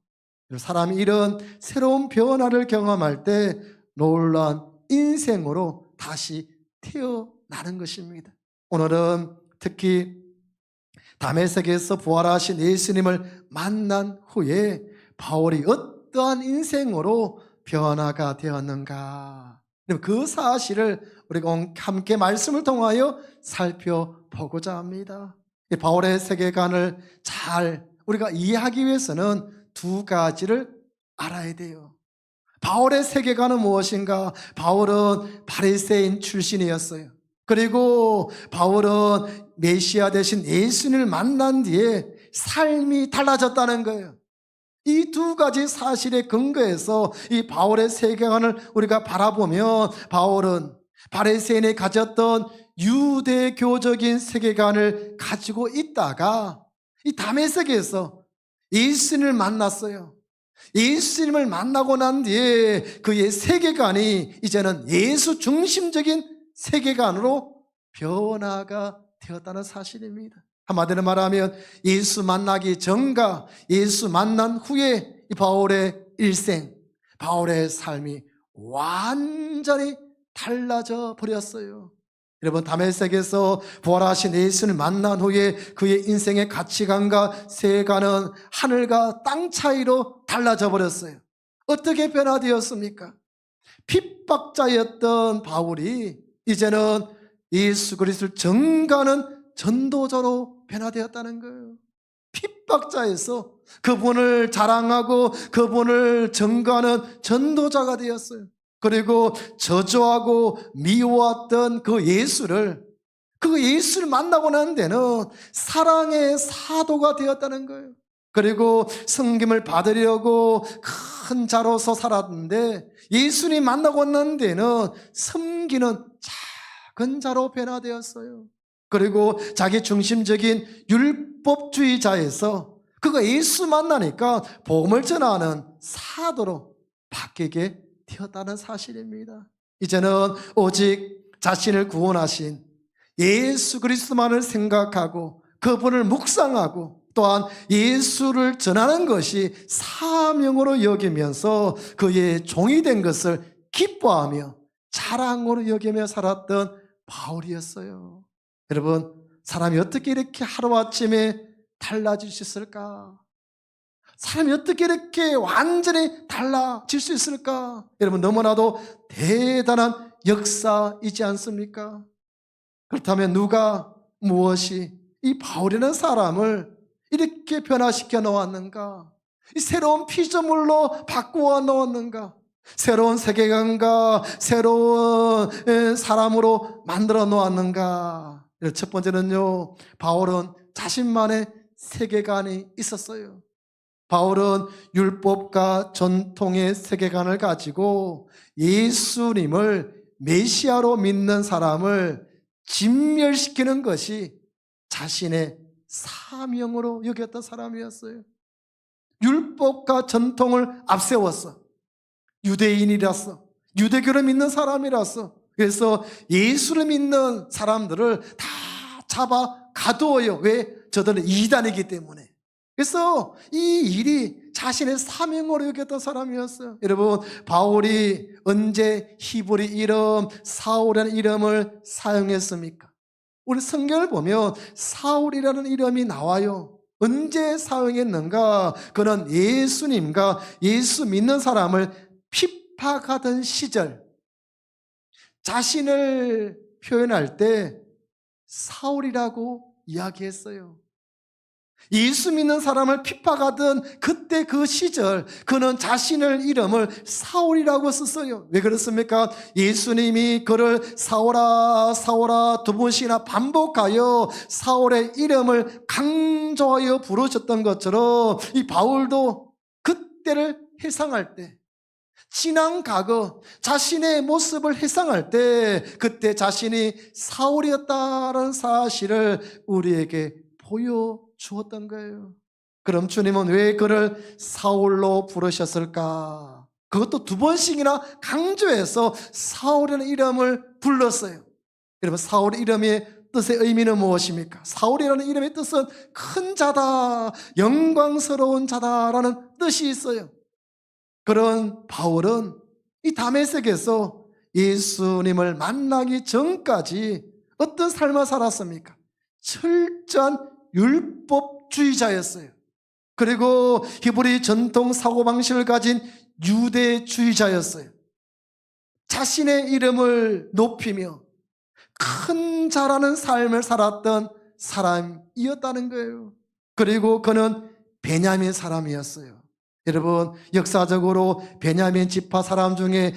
사람이 이런 새로운 변화를 경험할 때 놀라운 인생으로 다시 태어나는 것입니다. 오늘은 특히 다메섹에서 부활하신 예수님을 만난 후에 바울이 어떠한 인생으로 변화가 되었는가, 그 사실을 우리가 함께 말씀을 통하여 살펴보고자 합니다. 이 바울의 세계관을 잘 우리가 이해하기 위해서는 두 가지를 알아야 돼요. 바울의 세계관은 무엇인가? 바울은 바리새인 출신이었어요. 그리고 바울은 메시아 되신 예수님을 만난 뒤에 삶이 달라졌다는 거예요. 이 두 가지 사실에 근거해서 이 바울의 세계관을 우리가 바라보면, 바울은 바리새인이 가졌던 유대교적인 세계관을 가지고 있다가 이 다메섹에서 예수님을 만났어요. 예수님을 만나고 난 뒤에 그의 세계관이 이제는 예수 중심적인 세계관으로 변화가 되었다는 사실입니다. 한마디로 말하면 예수 만나기 전과 예수 만난 후에 이 바울의 일생, 바울의 삶이 완전히 달라져 버렸어요. 여러분, 다메섹에서 부활하신 예수를 만난 후에 그의 인생의 가치관과 세계관은 하늘과 땅 차이로 달라져 버렸어요. 어떻게 변화되었습니까? 핍박자였던 바울이 이제는 예수 그리스도를 전가하는 전도자로 변화되었다는 거예요. 핍박자에서 그분을 자랑하고 그분을 전가하는 전도자가 되었어요. 그리고 저주하고 미워했던 그 예수를 만나고 난 데는 사랑의 사도가 되었다는 거예요. 그리고 섬김을 받으려고 큰 자로서 살았는데 예수님 만나고 난 데는 섬기는 작은 자로 변화되었어요. 그리고 자기 중심적인 율법주의자에서 그가 예수 만나니까 복음을 전하는 사도로 바뀌게 되었다는 사실입니다. 이제는 오직 자신을 구원하신 예수 그리스도만을 생각하고 그분을 묵상하고 또한 예수를 전하는 것이 사명으로 여기면서 그의 종이 된 것을 기뻐하며 자랑으로 여기며 살았던 바울이었어요. 여러분, 사람이 어떻게 이렇게 하루아침에 달라질 수 있을까? 사람이 어떻게 이렇게 완전히 달라질 수 있을까? 여러분, 너무나도 대단한 역사이지 않습니까? 그렇다면 누가, 무엇이 이 바울이라는 사람을 이렇게 변화시켜 놓았는가? 이 새로운 피조물로 바꾸어 놓았는가? 새로운 세계관과 새로운 사람으로 만들어 놓았는가? 첫 번째는요, 바울은 자신만의 세계관이 있었어요. 바울은 율법과 전통의 세계관을 가지고 예수님을 메시아로 믿는 사람을 진멸시키는 것이 자신의 사명으로 여겼던 사람이었어요. 율법과 전통을 앞세웠어. 유대인이라서, 유대교를 믿는 사람이라서, 그래서 예수를 믿는 사람들을 다 잡아 가두어요. 왜? 저들은 이단이기 때문에. 그래서 이 일이 자신의 사명으로 여겼던 사람이었어요. 여러분, 바울이 언제 히브리 이름 사울이라는 이름을 사용했습니까? 우리 성경을 보면 사울이라는 이름이 나와요. 언제 사용했는가? 그는 예수님과 예수 믿는 사람을 핍박하던 시절, 자신을 표현할 때 사울이라고 이야기했어요. 예수 믿는 사람을 핍박하던 그때 그 시절, 그는 자신의 이름을 사울이라고 썼어요. 왜 그렇습니까? 예수님이 그를 사울아 사울아 두 번씩이나 반복하여 사울의 이름을 강조하여 부르셨던 것처럼 이 바울도 그때를 회상할 때, 지난 과거 자신의 모습을 회상할 때 그때 자신이 사울이었다는 사실을 우리에게 보여주었던 거예요. 그럼 주님은 왜 그를 사울로 부르셨을까? 그것도 두 번씩이나 강조해서 사울이라는 이름을 불렀어요. 여러분, 사울 이름의 뜻의 의미는 무엇입니까? 사울이라는 이름의 뜻은 큰 자다, 영광스러운 자다라는 뜻이 있어요. 그런 바울은 이 다메섹에서 예수님을 만나기 전까지 어떤 삶을 살았습니까? 철저한 율법주의자였어요. 그리고 히브리 전통 사고방식을 가진 유대주의자였어요. 자신의 이름을 높이며 큰 자라는 삶을 살았던 사람이었다는 거예요. 그리고 그는 베냐민 사람이었어요. 여러분, 역사적으로 베냐민 지파 사람 중에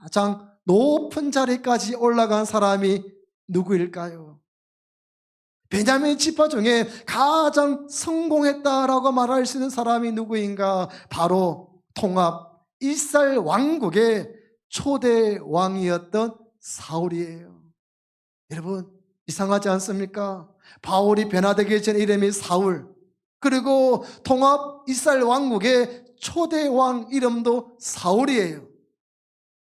가장 높은 자리까지 올라간 사람이 누구일까요? 베냐민 지파 중에 가장 성공했다라고 말할 수 있는 사람이 누구인가? 바로 통합 이스라엘 왕국의 초대 왕이었던 사울이에요. 여러분, 이상하지 않습니까? 바울이 변화되기 전 이름이 사울, 그리고 통합 이스라엘 왕국의 초대 왕 이름도 사울이에요.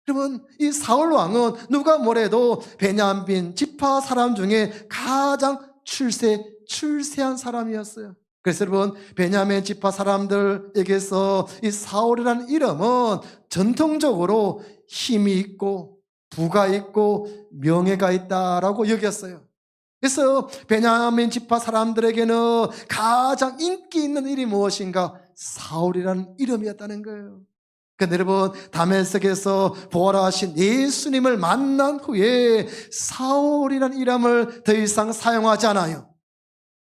여러분, 이 사울 왕은 누가 뭐래도 베냐민 지파 사람 중에 가장 출세한 사람이었어요. 그래서 여러분, 베냐민 지파 사람들에게서 이 사울이라는 이름은 전통적으로 힘이 있고 부가 있고 명예가 있다라고 여겼어요. 그래서 베냐민 지파 사람들에게는 가장 인기 있는 이름이 무엇인가? 사울이라는 이름이었다는 거예요. 그런데 여러분, 다메섹에서 부활하신 예수님을 만난 후에 사울이라는 이름을 더 이상 사용하지 않아요.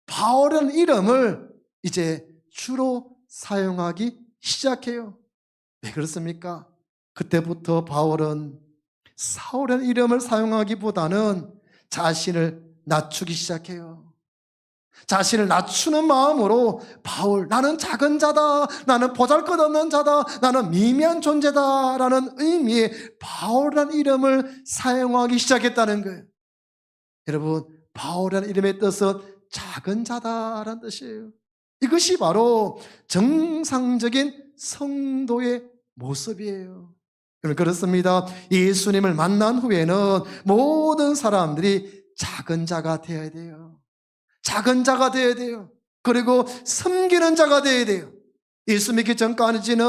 바울이라는 이름을 이제 주로 사용하기 시작해요. 왜 그렇습니까? 그때부터 바울은 사울이라는 이름을 사용하기보다는 자신을 낮추기 시작해요. 자신을 낮추는 마음으로 바울, 나는 작은 자다, 나는 보잘것없는 자다, 나는 미미한 존재다라는 의미의 바울이라는 이름을 사용하기 시작했다는 거예요. 여러분, 바울이라는 이름의 뜻은 작은 자다라는 뜻이에요. 이것이 바로 정상적인 성도의 모습이에요. 그렇습니다. 예수님을 만난 후에는 모든 사람들이 작은 자가 되어야 돼요. 작은 자가 되어야 돼요. 그리고 섬기는 자가 되어야 돼요. 예수 믿기 전까지는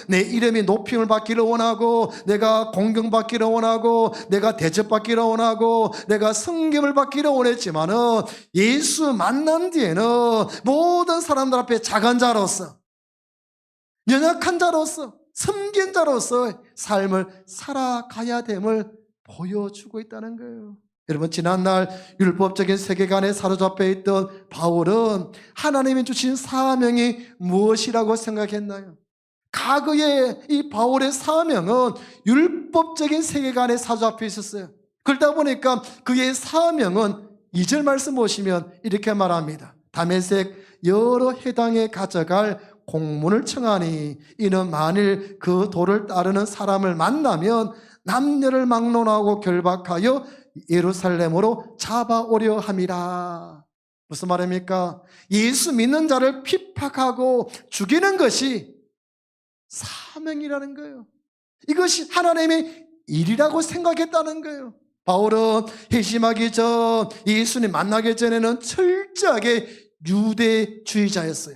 내 이름이 높임을 받기를 원하고, 내가 공경받기를 원하고, 내가 대접받기를 원하고, 내가 섬김을 받기를 원했지만은 예수 만난 뒤에는 모든 사람들 앞에 작은 자로서, 연약한 자로서, 섬긴 자로서 삶을 살아가야 됨을 보여주고 있다는 거예요. 여러분, 지난날 율법적인 세계관에 사로잡혀 있던 바울은 하나님이 주신 사명이 무엇이라고 생각했나요? 과거에 이 바울의 사명은 율법적인 세계관에 사로잡혀 있었어요. 그러다 보니까 그의 사명은 2절 말씀 보시면 이렇게 말합니다. 다메섹 여러 해당에 가져갈 공문을 청하니 이는 만일 그 도를 따르는 사람을 만나면 남녀를 막론하고 결박하여 예루살렘으로 잡아오려 함이라. 무슨 말입니까? 예수 믿는 자를 핍박하고 죽이는 것이 사명이라는 거예요. 이것이 하나님의 일이라고 생각했다는 거예요. 바울은 회심하기 전, 예수님 만나기 전에는 철저하게 유대주의자였어요.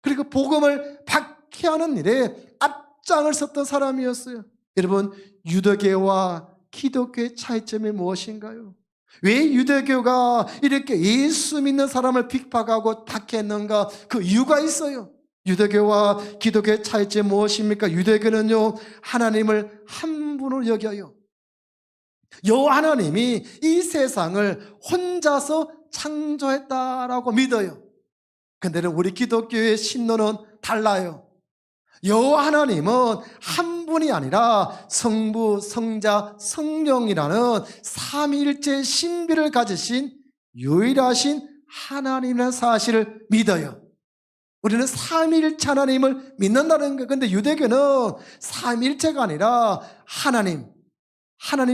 그리고 복음을 박해하는 일에 앞장을 섰던 사람이었어요. 여러분, 유대교와 기독교의 차이점이 무엇인가요? 왜 유대교가 이렇게 예수 믿는 사람을 핍박하고 박해했는가? 그 이유가 있어요. 유대교와 기독교의 차이점이 무엇입니까? 유대교는요, 하나님을 한 분으로 여겨요. 여 하나님이 이 세상을 혼자서 창조했다라고 믿어요. 근데 우리 기독교의 신론은 달라요. 여호와 하나님은 한 분이 아니라 성부, 성자, 성령이라는 삼위일체 신비를 가지신 유일하신 하나님이라는 사실을 믿어요. 우리는 삼위일체 하나님을 믿는다는 거예요. 그런데 유대교는 삼위일체가 아니라 하나님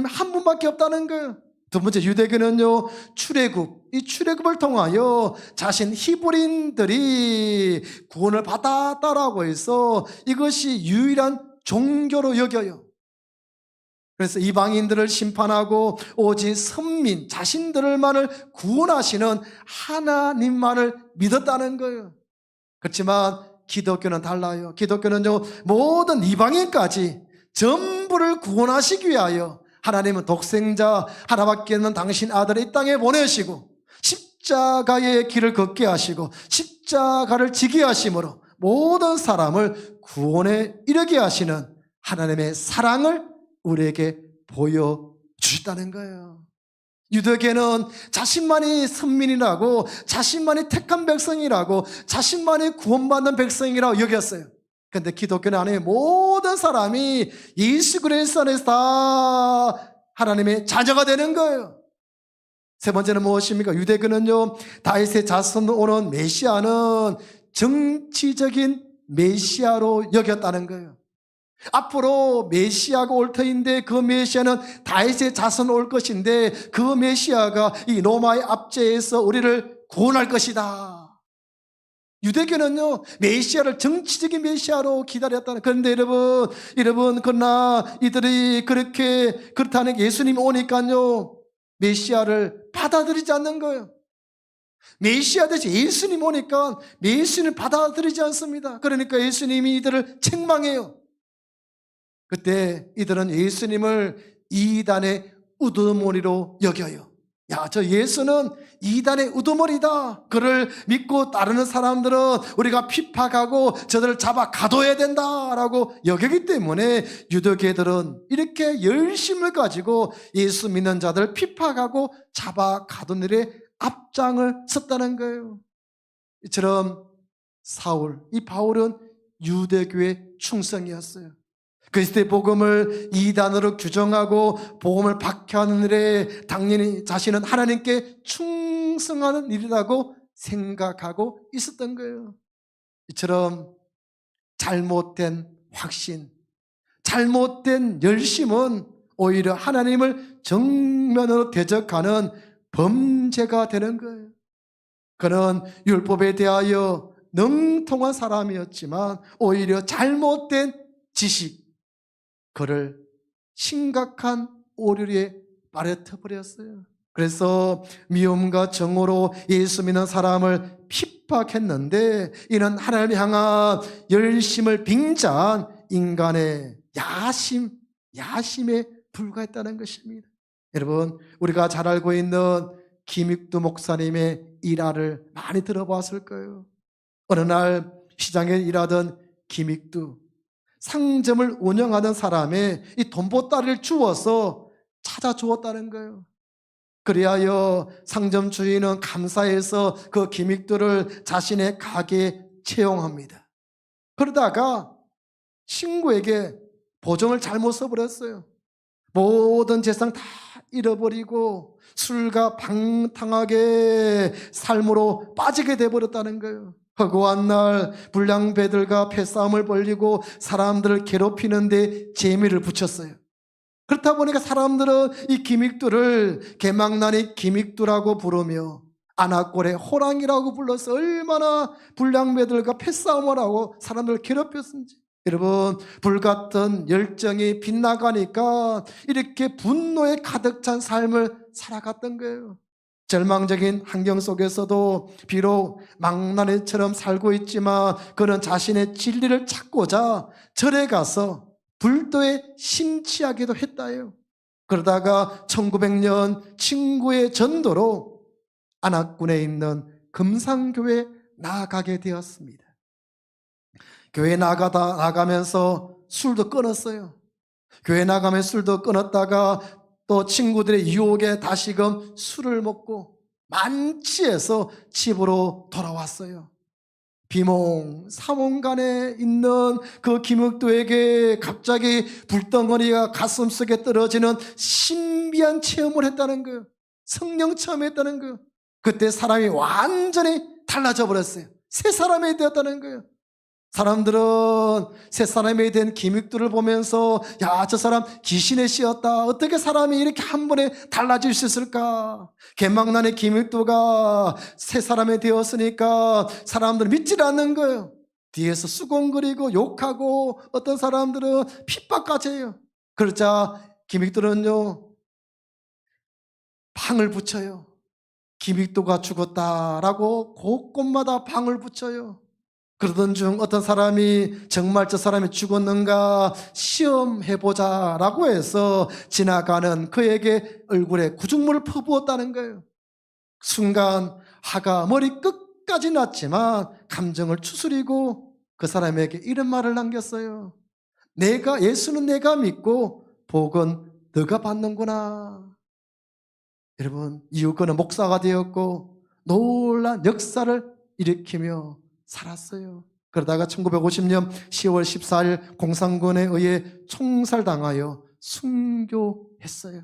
한 분밖에 없다는 거예요. 두 번째, 유대교는요, 출애굽, 이 출애굽을 통하여 자신 히브리인들이 구원을 받았다라고 해서 이것이 유일한 종교로 여겨요. 그래서 이방인들을 심판하고 오직 선민, 자신들만을 구원하시는 하나님만을 믿었다는 거예요. 그렇지만 기독교는 달라요. 기독교는요, 모든 이방인까지 전부를 구원하시기 위하여 하나님은 독생자 하나밖에 없는 당신 아들을 이 땅에 보내시고 십자가의 길을 걷게 하시고 십자가를 지게 하심으로 모든 사람을 구원에 이르게 하시는 하나님의 사랑을 우리에게 보여주셨다는 거예요. 유대교는 자신만이 선민이라고, 자신만이 택한 백성이라고, 자신만이 구원받는 백성이라고 여겼어요. 그런데 기독교는 아니에요. 모든 사람이 예수 그리스도 안에서 다 하나님의 자녀가 되는 거예요. 세 번째는 무엇입니까? 유대교는요, 다윗의 자손으로 오는 메시아는 정치적인 메시아로 여겼다는 거예요. 앞으로 메시아가 올 터인데 그 메시아는 다윗의 자손으로 올 것인데 그 메시아가 이 로마의 압제에서 우리를 구원할 것이다. 유대교는요, 메시아를 정치적인 메시아로 기다렸다는. 그런데 여러분 그러나 이들이 그렇다는 예수님이 오니까요, 메시아를 받아들이지 않는 거예요. 메시아 대신 예수님 오니까 예수님을 받아들이지 않습니다. 그러니까 예수님이 이들을 책망해요. 그때 이들은 예수님을 이단의 우두머리로 여겨요. 야, 저 예수는 이단의 우두머리다. 그를 믿고 따르는 사람들은 우리가 핍박하고 저들을 잡아 가둬야 된다라고 여기기 때문에 유대교들은 이렇게 열심을 가지고 예수 믿는 자들을 핍박하고 잡아 가둔 일에 앞장을 섰다는 거예요. 이처럼 이 바울은 유대교의 충성이었어요. 그리스도의 복음을 이단으로 규정하고 복음을 박해하는 일에 당연히 자신은 하나님께 충성하는 일이라고 생각하고 있었던 거예요. 이처럼 잘못된 확신, 잘못된 열심은 오히려 하나님을 정면으로 대적하는 범죄가 되는 거예요. 그는 율법에 대하여 능통한 사람이었지만 오히려 잘못된 지식, 그를 심각한 오류에 빠뜨려버렸어요. 그래서 미움과 정오로 예수 믿는 사람을 핍박했는데 이는 하나님을 향한 열심을 빙자한 인간의 야심에 불과했다는 것입니다. 여러분, 우리가 잘 알고 있는 김익두 목사님의 일화를 많이 들어봤을 거예요. 어느 날 시장에 일하던 김익두, 상점을 운영하던 사람의 이 돈보따리를 주워서 찾아주었다는 거예요. 그리하여 상점 주인은 감사해서 그 김익두를 자신의 가게에 채용합니다. 그러다가 친구에게 보증을 잘못 써버렸어요. 모든 재산 다 잃어버리고 술과 방탕하게 삶으로 빠지게 돼버렸다는 거예요. 허구한 날 불량배들과 패싸움을 벌이고 사람들을 괴롭히는데 재미를 붙였어요. 그렇다 보니까 사람들은 이 김익두를 개망나니 김익두라고 부르며 안악골의 호랑이라고 불러서 얼마나 불량배들과 패싸움을 하고 사람들을 괴롭혔는지. 여러분, 불같은 열정이 빗나가니까 이렇게 분노에 가득 찬 삶을 살아갔던 거예요. 절망적인 환경 속에서도 비록 망나니처럼 살고 있지만 그는 자신의 진리를 찾고자 절에 가서 불도에 심취하기도 했다요. 그러다가 1900년 친구의 전도로 안악군에 있는 금산교회에 나가게 되었습니다. 교회 나가면서 술도 끊었어요. 교회 나가면 술도 끊었다가 또 친구들의 유혹에 다시금 술을 먹고 만취해서 집으로 돌아왔어요. 비몽사몽간에 있는 그 김익두에게 갑자기 불덩어리가 가슴속에 떨어지는 신비한 체험을 했다는 거예요. 성령 체험했다는 거예요. 그때 사람이 완전히 달라져 버렸어요. 새 사람이 되었다는 거예요. 사람들은 새 사람이 된 김익두를 보면서 야, 저 사람 귀신에 씌었다. 어떻게 사람이 이렇게 한 번에 달라질 수 있을까? 개망난의 김익두가 새 사람이 되었으니까 사람들은 믿질 않는 거예요. 뒤에서 수곤거리고 욕하고 어떤 사람들은 핍박까지 해요. 그러자 김익두는요, 방을 붙여요. 김익두가 죽었다라고 곳곳마다 방을 붙여요. 그러던 중 어떤 사람이 정말 저 사람이 죽었는가 시험해보자라고 해서 지나가는 그에게 얼굴에 구죽물을 퍼부었다는 거예요. 순간 화가 머리 끝까지 났지만 감정을 추스리고 그 사람에게 이런 말을 남겼어요. 예수는 내가 믿고 복은 너가 받는구나. 여러분, 이후 그는 목사가 되었고 놀란 역사를 일으키며 살았어요. 그러다가 1950년 10월 14일 공산군에 의해 총살당하여 순교했어요.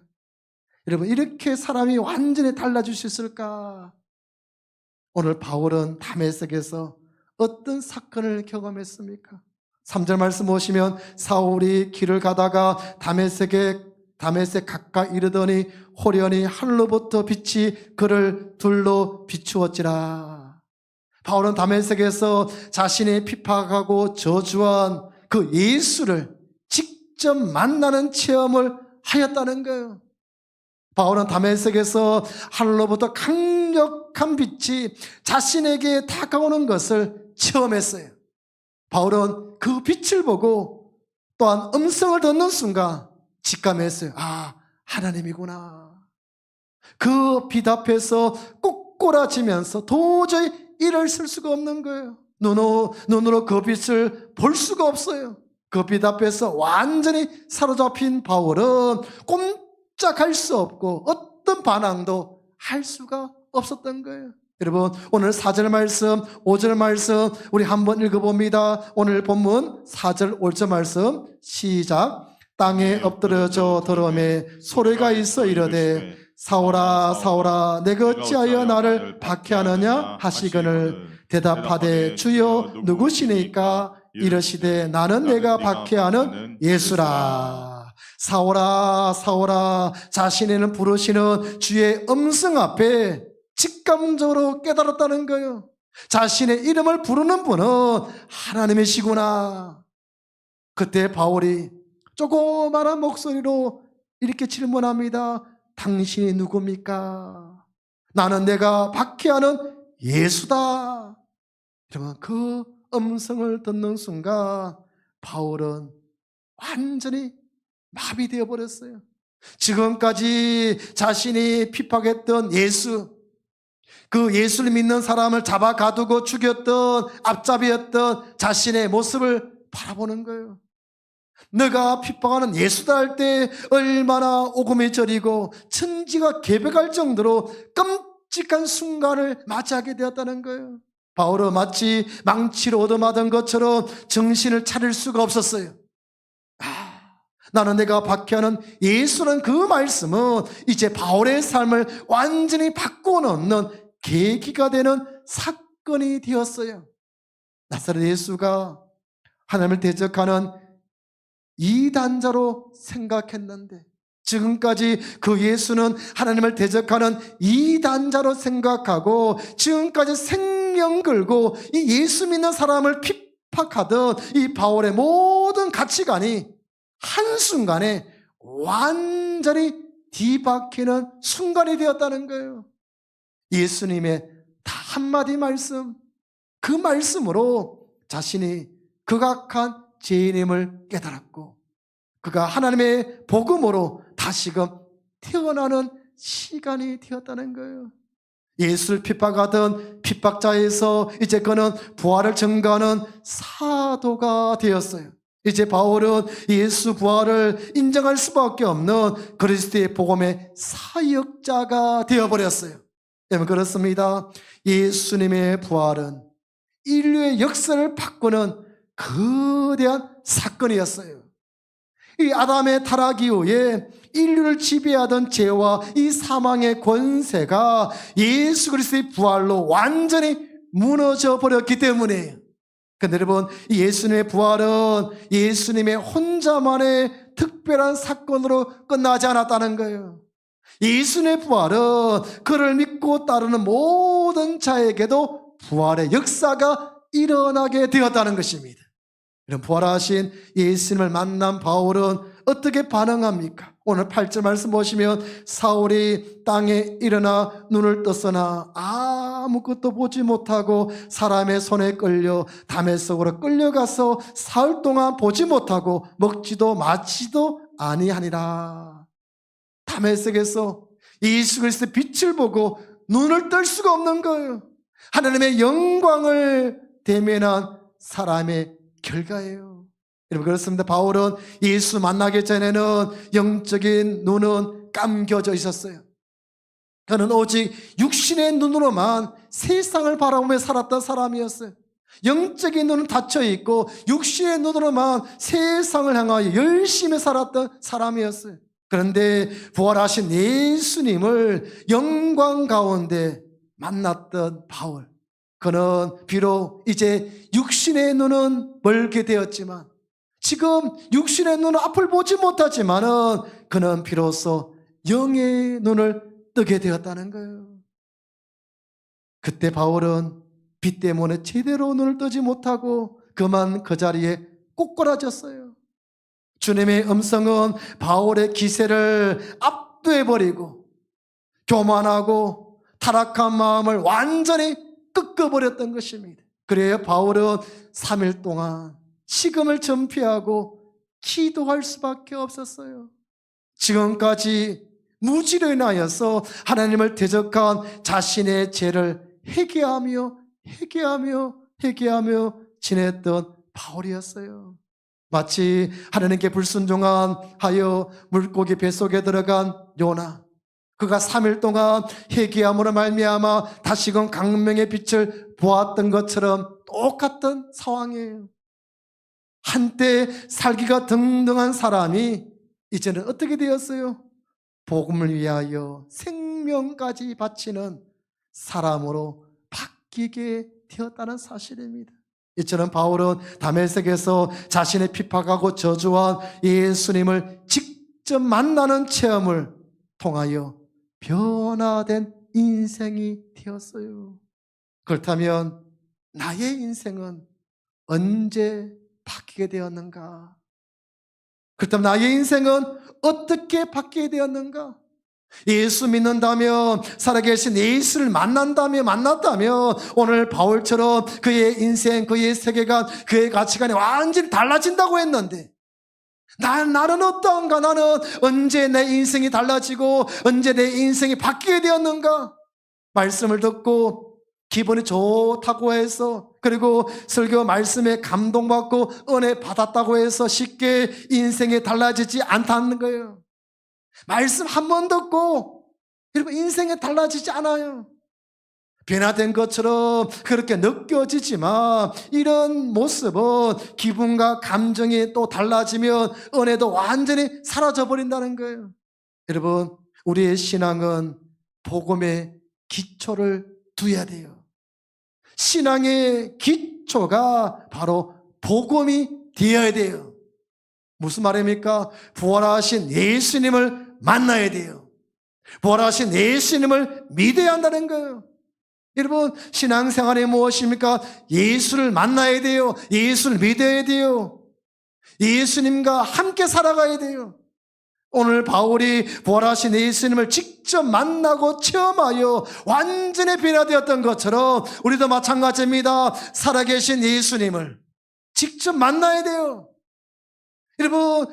여러분, 이렇게 사람이 완전히 달라질 수 있을까? 오늘 바울은 다메섹에서 어떤 사건을 경험했습니까? 3절 말씀 보시면 사울이 길을 가다가 다메섹 가까이 이르더니 호련히 하늘로부터 빛이 그를 둘러 비추었지라. 바울은 다메섹에서 자신이 핍박하고 저주한 그 예수를 직접 만나는 체험을 하였다는 거예요. 바울은 다메섹에서 하늘로부터 강력한 빛이 자신에게 다가오는 것을 체험했어요. 바울은 그 빛을 보고 또한 음성을 듣는 순간 직감했어요. 아, 하나님이구나. 그 빛 앞에서 꼬꾸라지면서 도저히 일을 쓸 수가 없는 거예요. 눈으로 그 빛을 볼 수가 없어요. 그 빛 앞에서 완전히 사로잡힌 바울은 꼼짝할 수 없고 어떤 반항도 할 수가 없었던 거예요. 여러분, 오늘 4절 말씀, 5절 말씀 우리 한번 읽어봅니다. 오늘 본문 4절, 5절 말씀 시작. 땅에 엎드려져 들음에 소리가 있어 이르되 사울아 사울아 내가 어찌하여 나를 박해하느냐 하시거늘 대답하되 주여 누구시니까 이르시되 나는 내가 박해하는 예수라. 사울아 사울아 자신에는 부르시는 주의 음성 앞에 직감적으로 깨달았다는 거예요. 자신의 이름을 부르는 분은 하나님이시구나. 그때 바울이 조그마한 목소리로 이렇게 질문합니다. 당신이 누굽니까? 나는 내가 박해하는 예수다. 여러분, 그 음성을 듣는 순간 바울은 완전히 마비되어 버렸어요. 지금까지 자신이 핍박했던 예수, 그 예수를 믿는 사람을 잡아 가두고 죽였던 앞잡이였던 자신의 모습을 바라보는 거예요. 너가 핍박하는 예수다 할 때 얼마나 오금이 저리고 천지가 개벽할 정도로 끔찍한 순간을 맞이하게 되었다는 거예요. 바울은 마치 망치로 얻어맞은 것처럼 정신을 차릴 수가 없었어요. 나는 내가 박해하는 예수는 그 말씀은 이제 바울의 삶을 완전히 바꿔놓는 계기가 되는 사건이 되었어요. 나사렛 예수가 하나님을 대적하는 이단자로 생각했는데 지금까지 그 예수는 하나님을 대적하는 이단자로 생각하고 지금까지 생명 걸고 이 예수 믿는 사람을 핍박하던 이 바울의 모든 가치관이 한순간에 완전히 뒤바뀌는 순간이 되었다는 거예요. 예수님의 다 한마디 말씀, 그 말씀으로 자신이 극악한 죄인임을 깨달았고 그가 하나님의 복음으로 다시금 태어나는 시간이 되었다는 거예요. 예수를 핍박하던 핍박자에서 이제 그는 부활을 증거하는 사도가 되었어요. 이제 바울은 예수 부활을 인정할 수밖에 없는 그리스도의 복음의 사역자가 되어버렸어요. 여러분, 그렇습니다. 예수님의 부활은 인류의 역사를 바꾸는 거대한 사건이었어요. 이 아담의 타락 이후에 인류를 지배하던 죄와 이 사망의 권세가 예수 그리스도의 부활로 완전히 무너져 버렸기 때문이에요. 근데 여러분, 이 예수님의 부활은 예수님의 혼자만의 특별한 사건으로 끝나지 않았다는 거예요. 예수님의 부활은 그를 믿고 따르는 모든 자에게도 부활의 역사가 일어나게 되었다는 것입니다. 이런 부활하신 예수님을 만난 바울은 어떻게 반응합니까? 오늘 8절 말씀 보시면 사울이 땅에 일어나 눈을 떴으나 아무것도 보지 못하고 사람의 손에 끌려 다메섹으로 끌려가서 사흘 동안 보지 못하고 먹지도 마시지도 아니하니라. 다메섹에서 예수 그리스도의 빛을 보고 눈을 뜰 수가 없는 거예요. 하나님의 영광을 대면한 사람의 결과예요. 여러분, 그렇습니다. 바울은 예수 만나기 전에는 영적인 눈은 감겨져 있었어요. 그는 오직 육신의 눈으로만 세상을 바라보며 살았던 사람이었어요. 영적인 눈은 닫혀 있고 육신의 눈으로만 세상을 향하여 열심히 살았던 사람이었어요. 그런데 부활하신 예수님을 영광 가운데 만났던 바울, 그는 비록 이제 육신의 눈은 멀게 되었지만, 지금 육신의 눈은 앞을 보지 못하지만은 그는 비로소 영의 눈을 뜨게 되었다는 거예요. 그때 바울은 빛 때문에 제대로 눈을 뜨지 못하고 그만 그 자리에 꼬꾸라졌어요. 주님의 음성은 바울의 기세를 압도해버리고 교만하고 타락한 마음을 완전히 꺾어버렸던 것입니다. 그래야 바울은 3일 동안 식음을 전폐하고 기도할 수밖에 없었어요. 지금까지 무지로 인하여서 하나님을 대적한 자신의 죄를 회개하며 지냈던 바울이었어요. 마치 하나님께 불순종하여 물고기 뱃속에 들어간 요나, 그가 3일 동안 회개함으로 말미암아 다시금 강명의 빛을 보았던 것처럼 똑같은 상황이에요. 한때 살기가 등등한 사람이 이제는 어떻게 되었어요? 복음을 위하여 생명까지 바치는 사람으로 바뀌게 되었다는 사실입니다. 이처럼 바울은 다메섹에서 자신의 핍박하고 저주한 예수님을 직접 만나는 체험을 통하여 변화된 인생이 되었어요. 그렇다면 나의 인생은 언제 바뀌게 되었는가? 그렇다면 나의 인생은 어떻게 바뀌게 되었는가? 예수 믿는다면, 살아계신 예수를 만났다면 오늘 바울처럼 그의 인생, 그의 세계관, 그의 가치관이 완전히 달라진다고 했는데, 나는 어떠한가? 나는 언제 내 인생이 달라지고 언제 내 인생이 바뀌게 되었는가? 말씀을 듣고 기분이 좋다고 해서, 그리고 설교 말씀에 감동받고 은혜 받았다고 해서 쉽게 인생이 달라지지 않다는 거예요. 말씀 한 번 듣고 여러분 인생이 달라지지 않아요. 변화된 것처럼 그렇게 느껴지지만 이런 모습은 기분과 감정이 또 달라지면 은혜도 완전히 사라져 버린다는 거예요. 여러분, 우리의 신앙은 복음의 기초를 두어야 돼요. 신앙의 기초가 바로 복음이 되어야 돼요. 무슨 말입니까? 부활하신 예수님을 만나야 돼요. 부활하신 예수님을 믿어야 한다는 거예요. 여러분, 신앙생활이 무엇입니까? 예수를 만나야 돼요. 예수를 믿어야 돼요. 예수님과 함께 살아가야 돼요. 오늘 바울이 부활하신 예수님을 직접 만나고 체험하여 완전히 변화되었던 것처럼 우리도 마찬가지입니다. 살아계신 예수님을 직접 만나야 돼요. 여러분,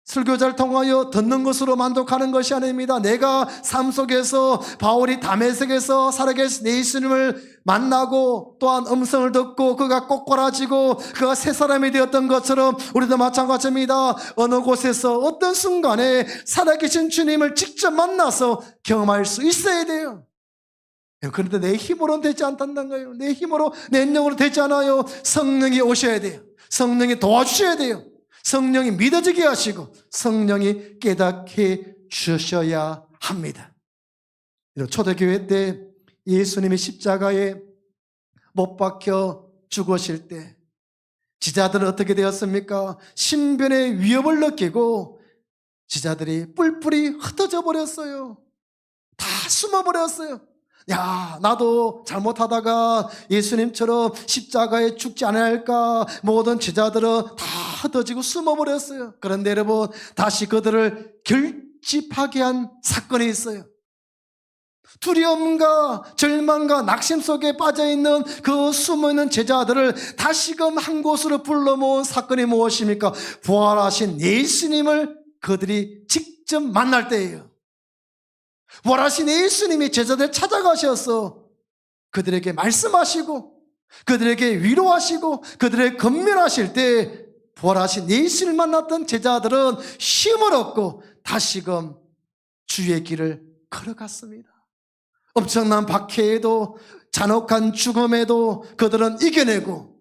설교자를 통하여 듣는 것으로 만족하는 것이 아닙니다. 내가 삶 속에서 바울이 다메섹에서 살아계신 예수님을 만나고 또한 음성을 듣고 그가 꼬꾸라지고 그가 새 사람이 되었던 것처럼 우리도 마찬가지입니다. 어느 곳에서 어떤 순간에 살아계신 주님을 직접 만나서 경험할 수 있어야 돼요. 그런데 내 힘으로는 되지 않단다는 거예요. 내 힘으로, 내 능력으로 되지 않아요. 성령이 오셔야 돼요. 성령이 도와주셔야 돼요. 성령이 믿어지게 하시고 성령이 깨닫게 주셔야 합니다. 초대교회 때 예수님이 십자가에 못 박혀 죽으실 때 지자들은 어떻게 되었습니까? 신변의 위협을 느끼고 지자들이 뿔뿔이 흩어져 버렸어요. 다 숨어버렸어요. 야, 나도 잘못하다가 예수님처럼 십자가에 죽지 않을까. 모든 제자들은 다 흩어지고 숨어버렸어요. 그런데 여러분, 다시 그들을 결집하게 한 사건이 있어요. 두려움과 절망과 낙심 속에 빠져있는 그 숨어있는 제자들을 다시금 한 곳으로 불러 모은 사건이 무엇입니까? 부활하신 예수님을 그들이 직접 만날 때예요. 부활하신 예수님이 제자들 찾아가셔서 그들에게 말씀하시고 그들에게 위로하시고 그들에게 권면하실 때 부활하신 예수를 만났던 제자들은 힘을 얻고 다시금 주의 길을 걸어갔습니다. 엄청난 박해에도 잔혹한 죽음에도 그들은 이겨내고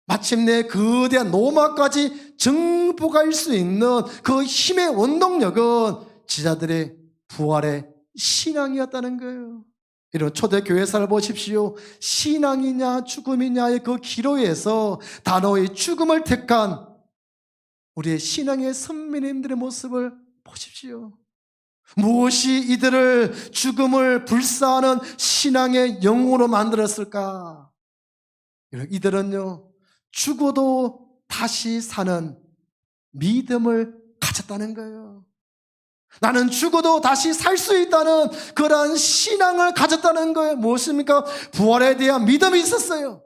마침내 거대한 로마까지 정복할 수 있는 그 힘의 원동력은 제자들의 부활의 신앙이었다는 거예요. 이런 초대교회사를 보십시오. 신앙이냐 죽음이냐의 그 기로에서 단호히 죽음을 택한 우리의 신앙의 선배님들의 모습을 보십시오. 무엇이 이들을 죽음을 불사하는 신앙의 영웅으로 만들었을까? 이들은요, 죽어도 다시 사는 믿음을 가졌다는 거예요. 나는 죽어도 다시 살 수 있다는 그러한 신앙을 가졌다는 거예요. 무엇입니까? 부활에 대한 믿음이 있었어요.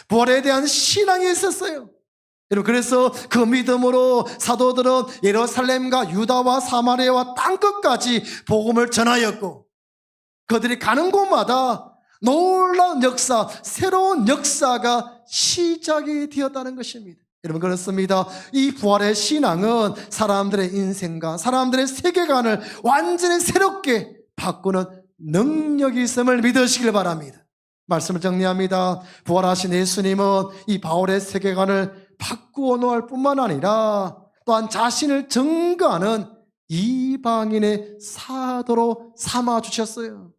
부활에 대한 신앙이 있었어요. 여러분, 그래서 그 믿음으로 사도들은 예루살렘과 유다와 사마리아와 땅끝까지 복음을 전하였고, 그들이 가는 곳마다 놀라운 역사, 새로운 역사가 시작이 되었다는 것입니다. 여러분, 그렇습니다. 이 부활의 신앙은 사람들의 인생과 사람들의 세계관을 완전히 새롭게 바꾸는 능력이 있음을 믿으시길 바랍니다. 말씀을 정리합니다. 부활하신 예수님은 이 바울의 세계관을 바꾸어 놓을 뿐만 아니라 또한 자신을 증거하는 이방인의 사도로 삼아주셨어요.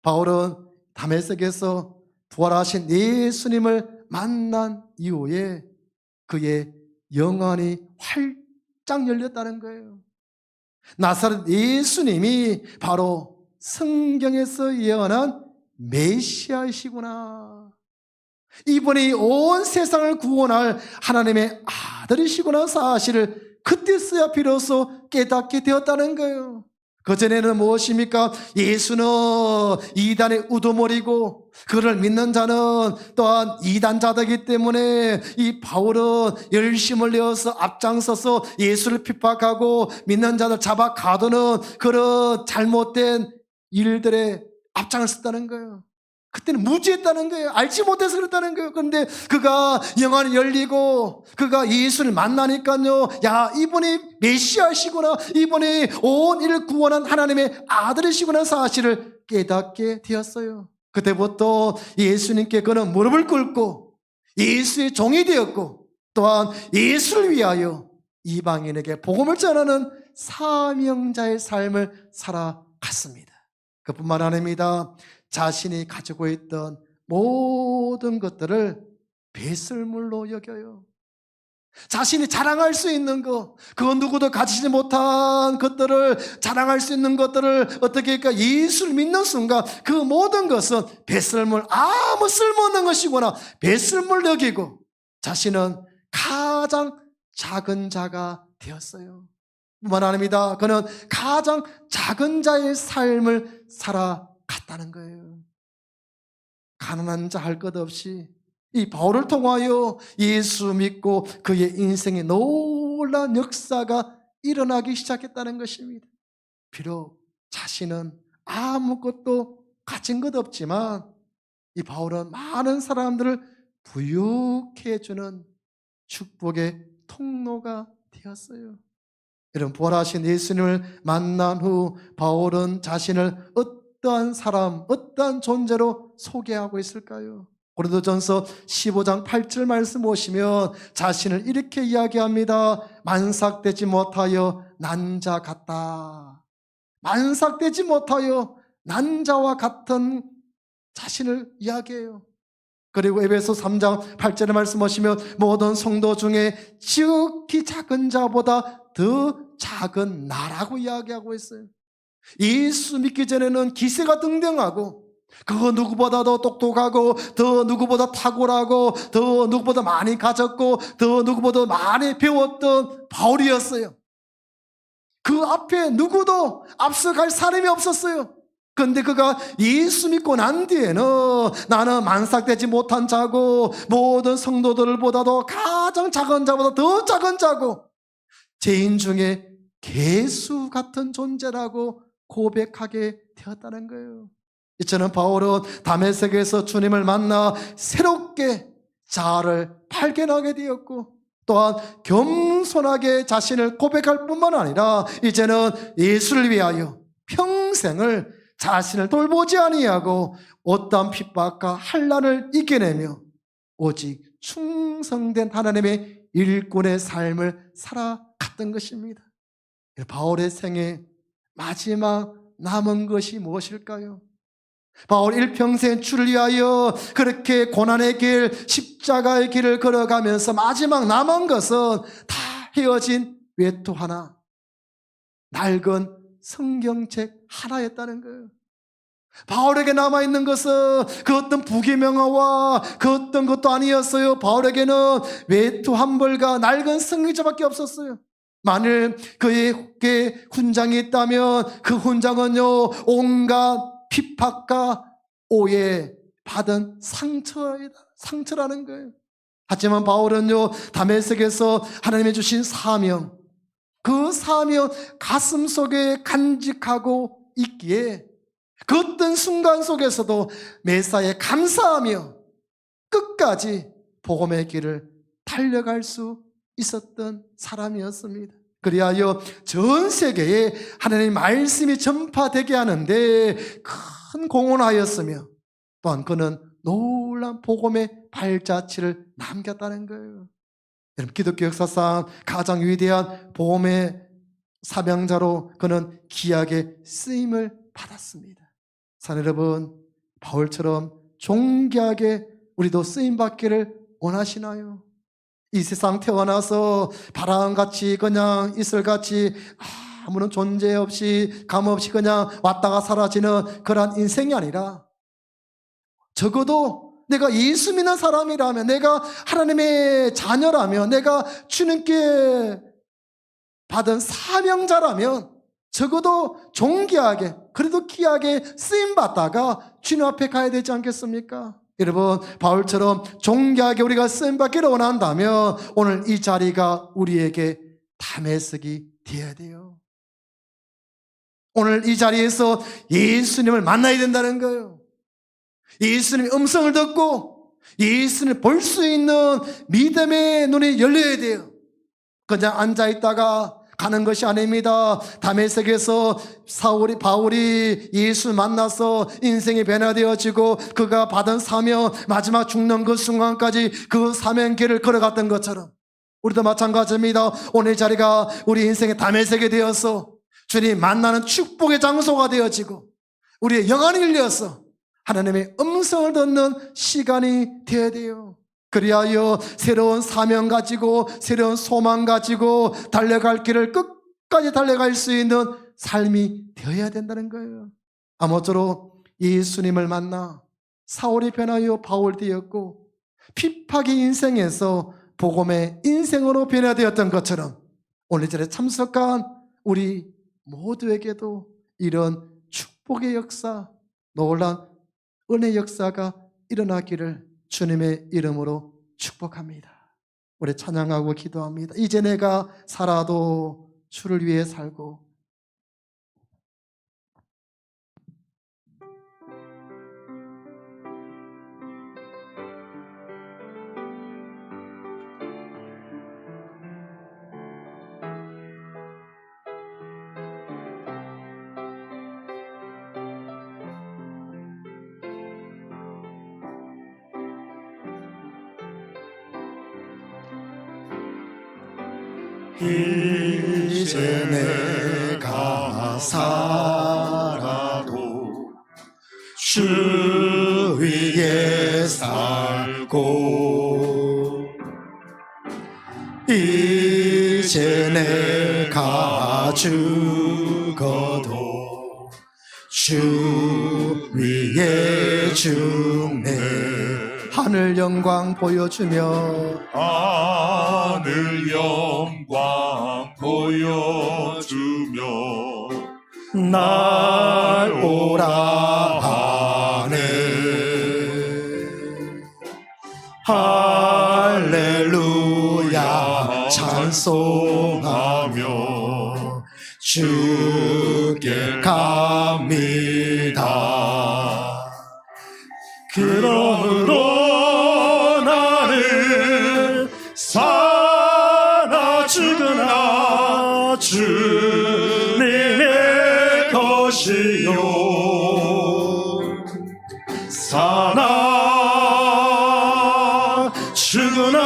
바울은 다메섹에서 부활하신 예수님을 만난 이후에 그의 영안이 활짝 열렸다는 거예요. 나사렛 예수님이 바로 성경에서 예언한 메시아이시구나. 이분이 온 세상을 구원할 하나님의 아들이시구나 사실을 그때서야 비로소 깨닫게 되었다는 거예요. 그전에는 무엇입니까? 예수는 이단의 우두머리고 그를 믿는 자는 또한 이단자이기 때문에 이 바울은 열심을 내어서 앞장서서 예수를 핍박하고 믿는 자들 잡아 가두는 그런 잘못된 일들에 앞장을 섰다는 거예요. 그때는 무지했다는 거예요. 알지 못해서 그랬다는 거예요. 그런데 그가 영안이 열리고 그가 예수를 만나니까요, 야, 이분이 메시아시구나, 이분이 온 이를 구원한 하나님의 아들이시구나 사실을 깨닫게 되었어요. 그때부터 예수님께 그는 무릎을 꿇고 예수의 종이 되었고, 또한 예수를 위하여 이방인에게 복음을 전하는 사명자의 삶을 살아갔습니다. 그뿐만 아닙니다. 자신이 가지고 있던 모든 것들을 배설물로 여겨요. 자신이 자랑할 수 있는 것, 그건 누구도 가지지 못한 것들을, 자랑할 수 있는 것들을 어떻게 할까? 예수를 믿는 순간 그 모든 것은 배설물, 아무 쓸모없는 것이구나, 배설물 여기고 자신은 가장 작은 자가 되었어요. 뿐만 아닙니다. 그는 가장 작은 자의 삶을 살아갔다는 거예요. 가난한 자 할 것 없이 이 바울을 통하여 예수 믿고 그의 인생에 놀라운 역사가 일어나기 시작했다는 것입니다. 비록 자신은 아무것도 가진 것 없지만 이 바울은 많은 사람들을 부유케 해주는 축복의 통로가 되었어요. 여러분, 부활하신 예수님을 만난 후 바울은 자신을 어떠한 사람, 어떠한 존재로 소개하고 있을까요? 고린도전서 15장 8절 말씀 보시면 자신을 이렇게 이야기합니다. 만삭되지 못하여 난 자 같다. 만삭되지 못하여 난 자와 같은 자신을 이야기해요. 그리고 에베소 3장 8절의 말씀 보시면 모든 성도 중에 지극히 작은 자보다 더 작은 나라고 이야기하고 있어요. 예수 믿기 전에는 기세가 등등하고 그 누구보다도 똑똑하고 더 누구보다 탁월하고 더 누구보다 많이 가졌고 더 누구보다 많이 배웠던 바울이었어요. 그 앞에 누구도 앞서갈 사람이 없었어요. 그런데 그가 예수 믿고 난 뒤에는 나는 만삭되지 못한 자고 모든 성도들보다도 가장 작은 자보다 더 작은 자고 죄인 중에 개수 같은 존재라고 고백하게 되었다는 거예요. 이처럼 바울은 다메섹에서 주님을 만나 새롭게 자아를 발견하게 되었고, 또한 겸손하게 자신을 고백할 뿐만 아니라 이제는 예수를 위하여 평생을 자신을 돌보지 아니하고 어떠한 핍박과 환난을 이겨내며 오직 충성된 하나님의 일꾼의 삶을 살아갔던 것입니다. 바울의 생애 마지막 남은 것이 무엇일까요? 바울 일평생 주를 위하여 그렇게 고난의 길, 십자가의 길을 걸어가면서 마지막 남은 것은 다 헤어진 외투 하나, 낡은 성경책 하나였다는 거예요. 바울에게 남아있는 것은 그 어떤 부귀명화와 그 어떤 것도 아니었어요. 바울에게는 외투 한 벌과 낡은 성경책밖에 없었어요. 만일 그에게 훈장이 있다면 그 훈장은요, 온갖 핍박과 오해 받은 상처라는 거예요. 하지만 바울은요, 다메섹에서 하나님이 주신 사명, 그 사명 가슴 속에 간직하고 있기에 그 어떤 순간 속에서도 매사에 감사하며 끝까지 복음의 길을 달려갈 수 있었던 사람이었습니다. 그리하여 전 세계에 하나님의 말씀이 전파되게 하는데 큰 공헌하였으며, 또한 그는 놀라운 복음의 발자취를 남겼다는 거예요. 여러분, 기독교 역사상 가장 위대한 복음의 사명자로 그는 귀하게 쓰임을 받았습니다. 사랑 여러분, 바울처럼 존귀하게 우리도 쓰임받기를 원하시나요? 이 세상 태어나서 바람같이 그냥 이슬같이 아무런 존재 없이 감 없이 그냥 왔다가 사라지는 그런 인생이 아니라, 적어도 내가 예수 믿는 사람이라면, 내가 하나님의 자녀라면, 내가 주님께 받은 사명자라면 적어도 존귀하게, 그래도 귀하게 쓰임받다가 주님 앞에 가야 되지 않겠습니까? 여러분, 바울처럼 존귀하게 우리가 쓰임받기를 원한다면 오늘 이 자리가 우리에게 다메섹이 되어야 돼요. 오늘 이 자리에서 예수님을 만나야 된다는 거예요. 예수님의 음성을 듣고 예수님을 볼 수 있는 믿음의 눈이 열려야 돼요. 그냥 앉아있다가 가는 것이 아닙니다. 다메섹에서 바울이 예수 만나서 인생이 변화되어지고 그가 받은 사명, 마지막 죽는 그 순간까지 그 사명길을 걸어갔던 것처럼 우리도 마찬가지입니다. 오늘 이 자리가 우리 인생의 다메섹이 되어서 주님 만나는 축복의 장소가 되어지고 우리의 영안이 열려서 하나님의 음성을 듣는 시간이 되어야 돼요. 그리하여 새로운 사명 가지고 새로운 소망 가지고 달려갈 길을 끝까지 달려갈 수 있는 삶이 되어야 된다는 거예요. 아무쪼록 예수님을 만나 사울이 변하여 바울이 되었고 핍박의 인생에서 복음의 인생으로 변화되었던 것처럼 오늘 이 자리에 참석한 우리 모두에게도 이런 축복의 역사, 놀라운 은혜의 역사가 일어나기를 주님의 이름으로 축복합니다. 우리 찬양하고 기도합니다. 이제 내가 살아도 주를 위해 살고
이제 내가 살아도 주 위에 살고 이제 내가 죽어도 주 위에 죽네.
하늘 영광 보여주며
하늘 영광 보여주며 날 오라 하네. 할렐루야 찬송하며 주께 갑니다. 그러므로 나는 사나 죽으나 주님의 것이요 사나 죽으나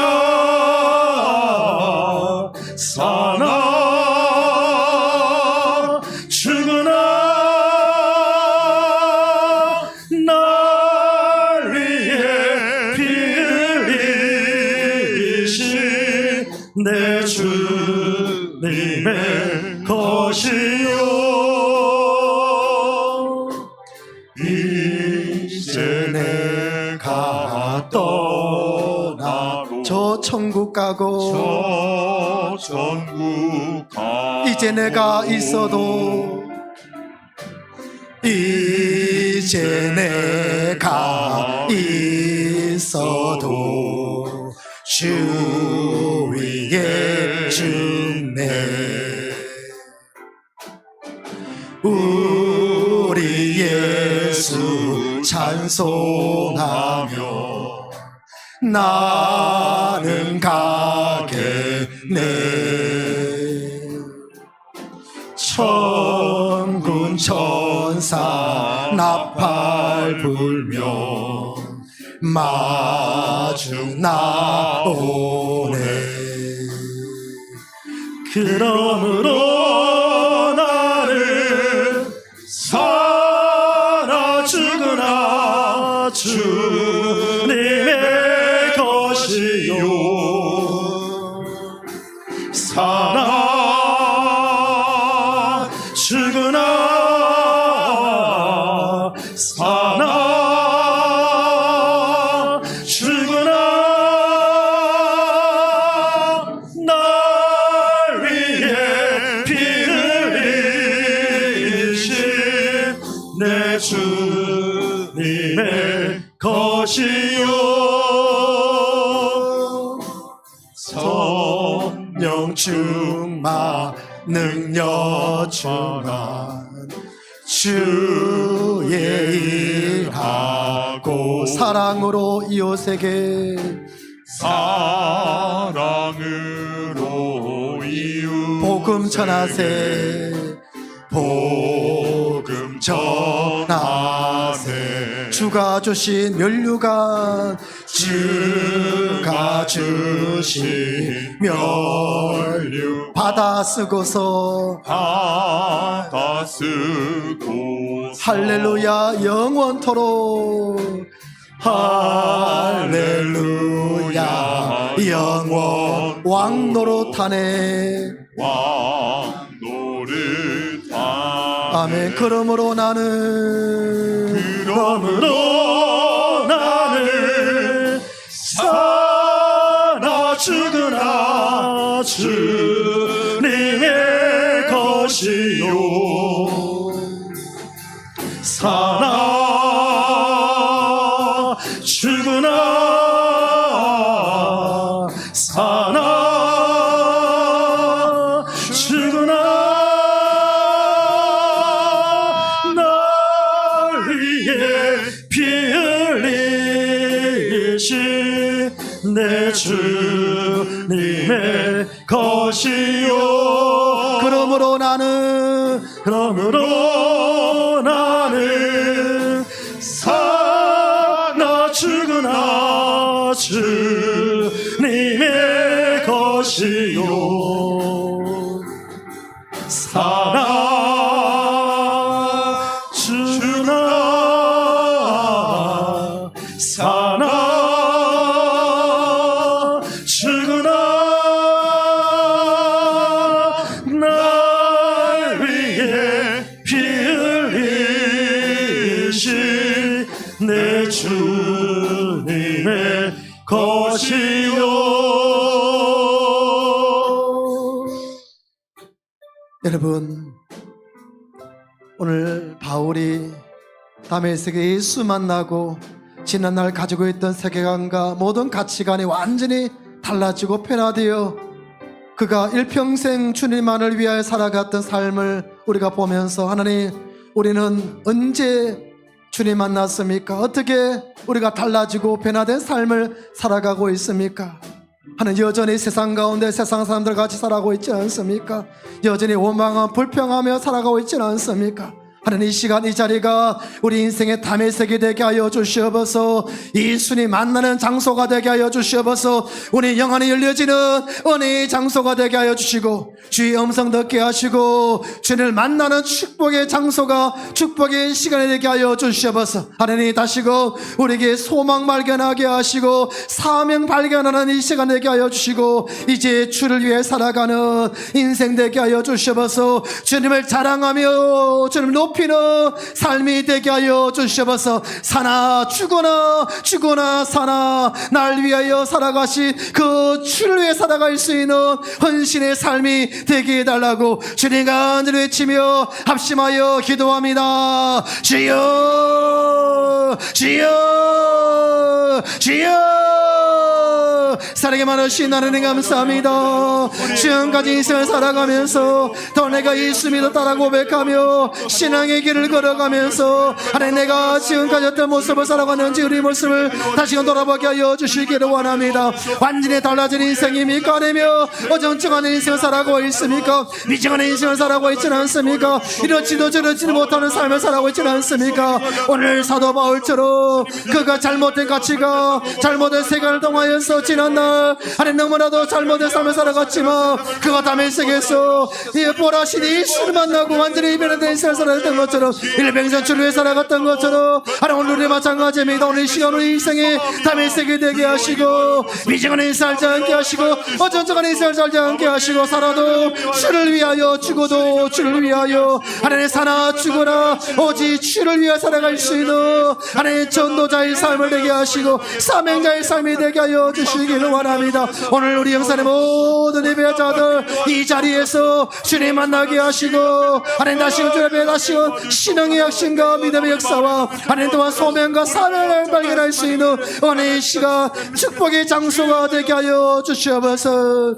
사나 죽으나 날 위해 피 흘리신 내 주님의 것이요 이제 내가 떠나고
저 천국 가고
저 천국 가고
이제 내가 있어도 이제 내가 있어도 주 위에 주네 우리 예수 찬송하며 나는 가겠네 천군 천사 나팔 불며 마중 나오네
그러므로 나는 살아 죽으나 주님의 것이요 살아 죽으나 살아 죽으나 날 위해 피 흘리신 내 주님의 것이요
성령 충만 능력 충만 주의 일하고 사랑으로 이웃에게
사랑으로 이웃
복음 전하세
복음 전하세
주가 주신 면류관
주가 주신 면류
받아 쓰고서
받아 쓰고
할렐루야 영원토록 할렐루야 영원 왕노릇하네
왕노릇하네
아멘 그러므로 나는
살아 죽으나 주님의 것이요 살아 죽으나 살아 죽으나 날 위해 피 흘리신 내 주님의 것이요
그러므로 나는
살아 죽으나 주님의 것이요 살아 죽으나 살아 죽으나 날 위해 피 흘리신 내 주님의 것이요
여러분 오늘 바울이 다메섹에 예수 만나고 지난날 가지고 있던 세계관과 모든 가치관이 완전히 달라지고 변화되어 그가 일평생 주님만을 위하여 살아갔던 삶을 우리가 보면서 하나님 우리는 언제 주님 만났습니까? 어떻게 우리가 달라지고 변화된 삶을 살아가고 있습니까? 하는 여전히 세상 가운데 세상 사람들 같이 살아가고 있지 않습니까? 여전히 원망하며 불평하며 살아가고 있지 않습니까? 하는 이 시간 이 자리가 우리 인생의 담의색이 되게 하여 주시옵소서. 예수님 만나는 장소가 되게 하여 주시옵소서. 우리 영안이 열려지는 은혜의 장소가 되게 하여 주시고 주의 음성 듣게 하시고 주님을 만나는 축복의 장소가 축복의 시간이 되게 하여 주시옵소서. 하나님 다시금 우리에게 소망 발견하게 하시고 사명 발견하는 이 시간 되게 하여 주시고 이제 주를 위해 살아가는 인생 되게 하여 주시옵소서. 주님을 자랑하며 주님을 높이는 삶이 되게 하여 주시옵소서. 사나 죽으나 사나 날 위하여 살아가신 그 주를 위해 살아갈 수 있는 헌신의 삶이 되게 해달라고 주님 간절히 외치며 합심하여 기도합니다. 주여 주여 주여 사랑에 많으신 하나님 감사합니다. 지금까지 인생을 살아가면서 더 내가 예수 믿어 따라 고백하며 신앙의 길을 걸어가면서 하나님 내가 지금까지 어떤 모습을 살아갔는지 우리 모습을 다시금 돌아보게 하여 주시기를 원합니다. 완전히 달라진 인생입니까? 아니며 어정쩡한 인생을 살아가고 있습니까? 미정한 인생을 살아가고 있지는 않습니까? 이렇지도 저렇지도 못하는 삶을 살아가고 있지는 않습니까? 오늘 사도 바울처럼 그가 잘못된 가치가 잘못된 세계를 통하여서 지난날 하나님 너무나도 잘못된 삶을 살아갔지만 그가 다메섹에서 보라신 예수를 만나고 완전히 변화된 인생을 살아갔던 것처럼 일평생 주를 위해 살아갔던 것처럼 하나님 오늘 우리 마찬가지입니다. 오늘 이 시간 우리 인생이 다메섹이 되게 하시고 미정한 인생을 살지 않게 하시고 어정쩡한 인생을 살지 않게 하시고 살아도 주를 위하여 죽어도 주를 위하여 하나님 사나 죽어라 오직 주를 위해 살아갈 수 있는 하나님 전도자의 삶을 되게 하시고 사명자의 삶이 되게 하여 주시기를 원합니다. 오늘 우리 영산의 모든 예배자들 이 자리에서 주님 만나게 하시고 하나님 다시금 주님 앞에 다시금 신앙의 확신과 믿음의 역사와 하나님 또한 소명과 사명을 발견할 수 있는 은혜의 시간 축복의 장소가 되게 하여 주시옵소서.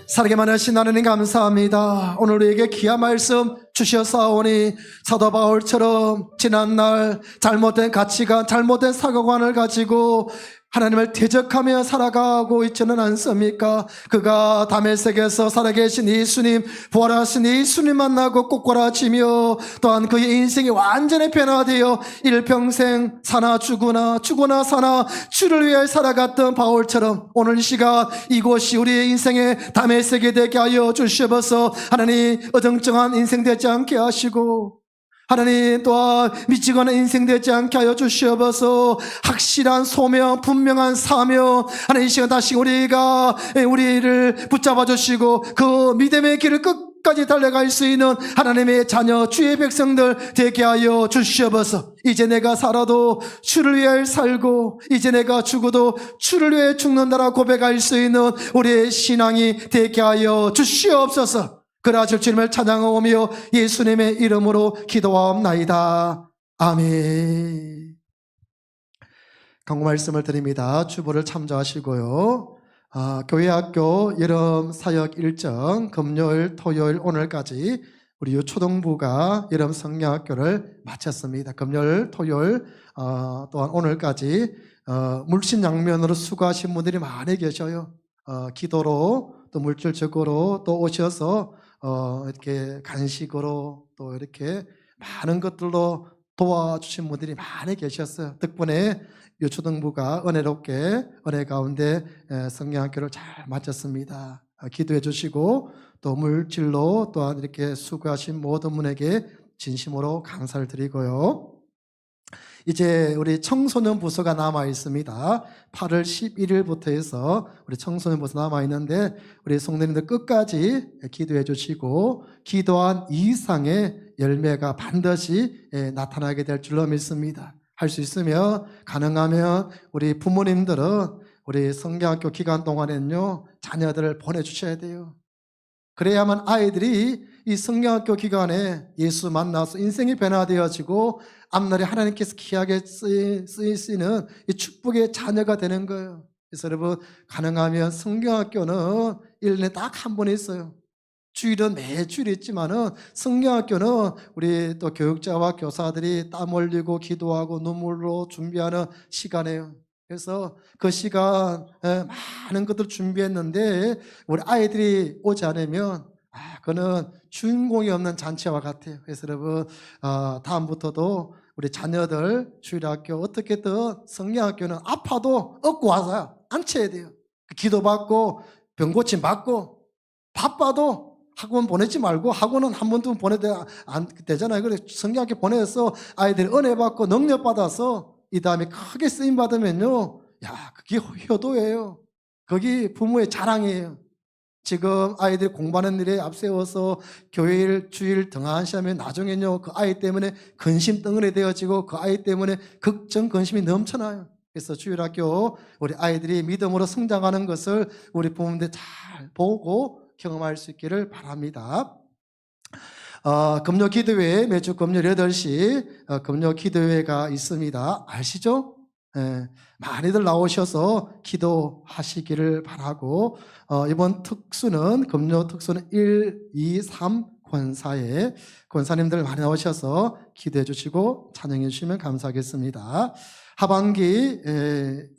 사랑에 많으신 하나님 감사합니다. 오늘 우리에게 귀한 말씀 주셨사오니 사도 바울처럼 지난날 잘못된 가치관 잘못된 사고관을 가지고 하나님을 대적하며 살아가고 있지는 않습니까? 그가 다메섹에서 살아계신 예수님 부활하신 예수님 만나고 꼬꾸라지며 또한 그의 인생이 완전히 변화되어 일평생 사나 죽으나 사나 주를 위해 살아갔던 바울처럼 오늘 이 시간 이곳이 우리의 인생의 다메섹이 되게 하여 주시옵소서. 하나님 어정쩡한 인생 되지 않게 하시고 하나님 또한 미치거나 인생 되지 않게 하여 주시옵소서. 확실한 소명 분명한 사명 하나님 이 시간 다시 우리를 붙잡아 주시고 그 믿음의 길을 끝까지 달려갈 수 있는 하나님의 자녀 주의 백성들 되게 하여 주시옵소서. 이제 내가 살아도 주를 위해 살고 이제 내가 죽어도 주를 위해 죽는다라 고백할 수 있는 우리의 신앙이 되게 하여 주시옵소서. 그러하실 주님을 찬양하오며 예수님의 이름으로 기도하옵나이다. 아멘. 강구 말씀을 드립니다. 주보를 참조하시고요. 교회학교 여름 사역 일정 금요일 토요일 오늘까지 우리 초등부가 여름 성경학교를 마쳤습니다. 금요일 토요일 또한 오늘까지 물신양면으로 수고하신 분들이 많이 계셔요. 기도로 또 물질적으로 또 오셔서 이렇게 간식으로 또 이렇게 많은 것들로 도와주신 분들이 많이 계셨어요. 덕분에 유초등부가 은혜롭게 은혜 가운데 성경학교를 잘 마쳤습니다. 기도해 주시고 또 물질로 또한 이렇게 수고하신 모든 분에게 진심으로 감사를 드리고요. 이제 우리 청소년 부서가 남아 있습니다. 8월 11일부터 해서 우리 청소년 부서 남아 있는데 우리 성도님들 끝까지 기도해 주시고 기도한 이상의 열매가 반드시 나타나게 될 줄로 믿습니다. 할 수 있으면 가능하면 우리 부모님들은 우리 성경학교 기간 동안에는요 자녀들을 보내주셔야 돼요. 그래야만 아이들이 이 성경학교 기간에 예수 만나서 인생이 변화되어지고 앞날에 하나님께서 귀하게 쓰이시는 이 축복의 자녀가 되는 거예요. 그래서 여러분 가능하면 성경학교는 1년에 딱 한 번 있어요. 주일은 매주일 있지만은 성경학교는 우리 또 교육자와 교사들이 땀 흘리고 기도하고 눈물로 준비하는 시간이에요. 그래서 그 시간 많은 것들 준비했는데 우리 아이들이 오지 않으면 그는 주인공이 없는 잔치와 같아요. 그래서 여러분 다음부터도 우리 자녀들 주일학교 어떻게든 성경학교는 아파도 업고 와서 앉혀야 돼요. 기도받고 병고침 받고 바빠도 학원 보내지 말고 학원은 한 번도 보내도 안 되잖아요. 그래서 성경학교 보내서 아이들이 은혜 받고 능력 받아서 이 다음에 크게 쓰임 받으면요, 야, 그게 효도예요. 거기 부모의 자랑이에요. 지금 아이들 공부하는 일에 앞세워서 교회일 주일 등한시하면 나중에는요 그 아이 때문에 근심 덩어리 되어지고 그 아이 때문에 걱정 근심이 넘쳐나요. 그래서 주일학교 우리 아이들이 믿음으로 성장하는 것을 우리 부모님들 잘 보고 경험할 수 있기를 바랍니다. 금요 기도회 매주 금요일 8시 금요 기도회가 있습니다. 아시죠? 많이들 나오셔서 기도하시기를 바라고 이번 특수는 금요 특수는 1, 2, 3 권사에 권사님들 많이 나오셔서 기도해 주시고 찬양해 주시면 감사하겠습니다. 하반기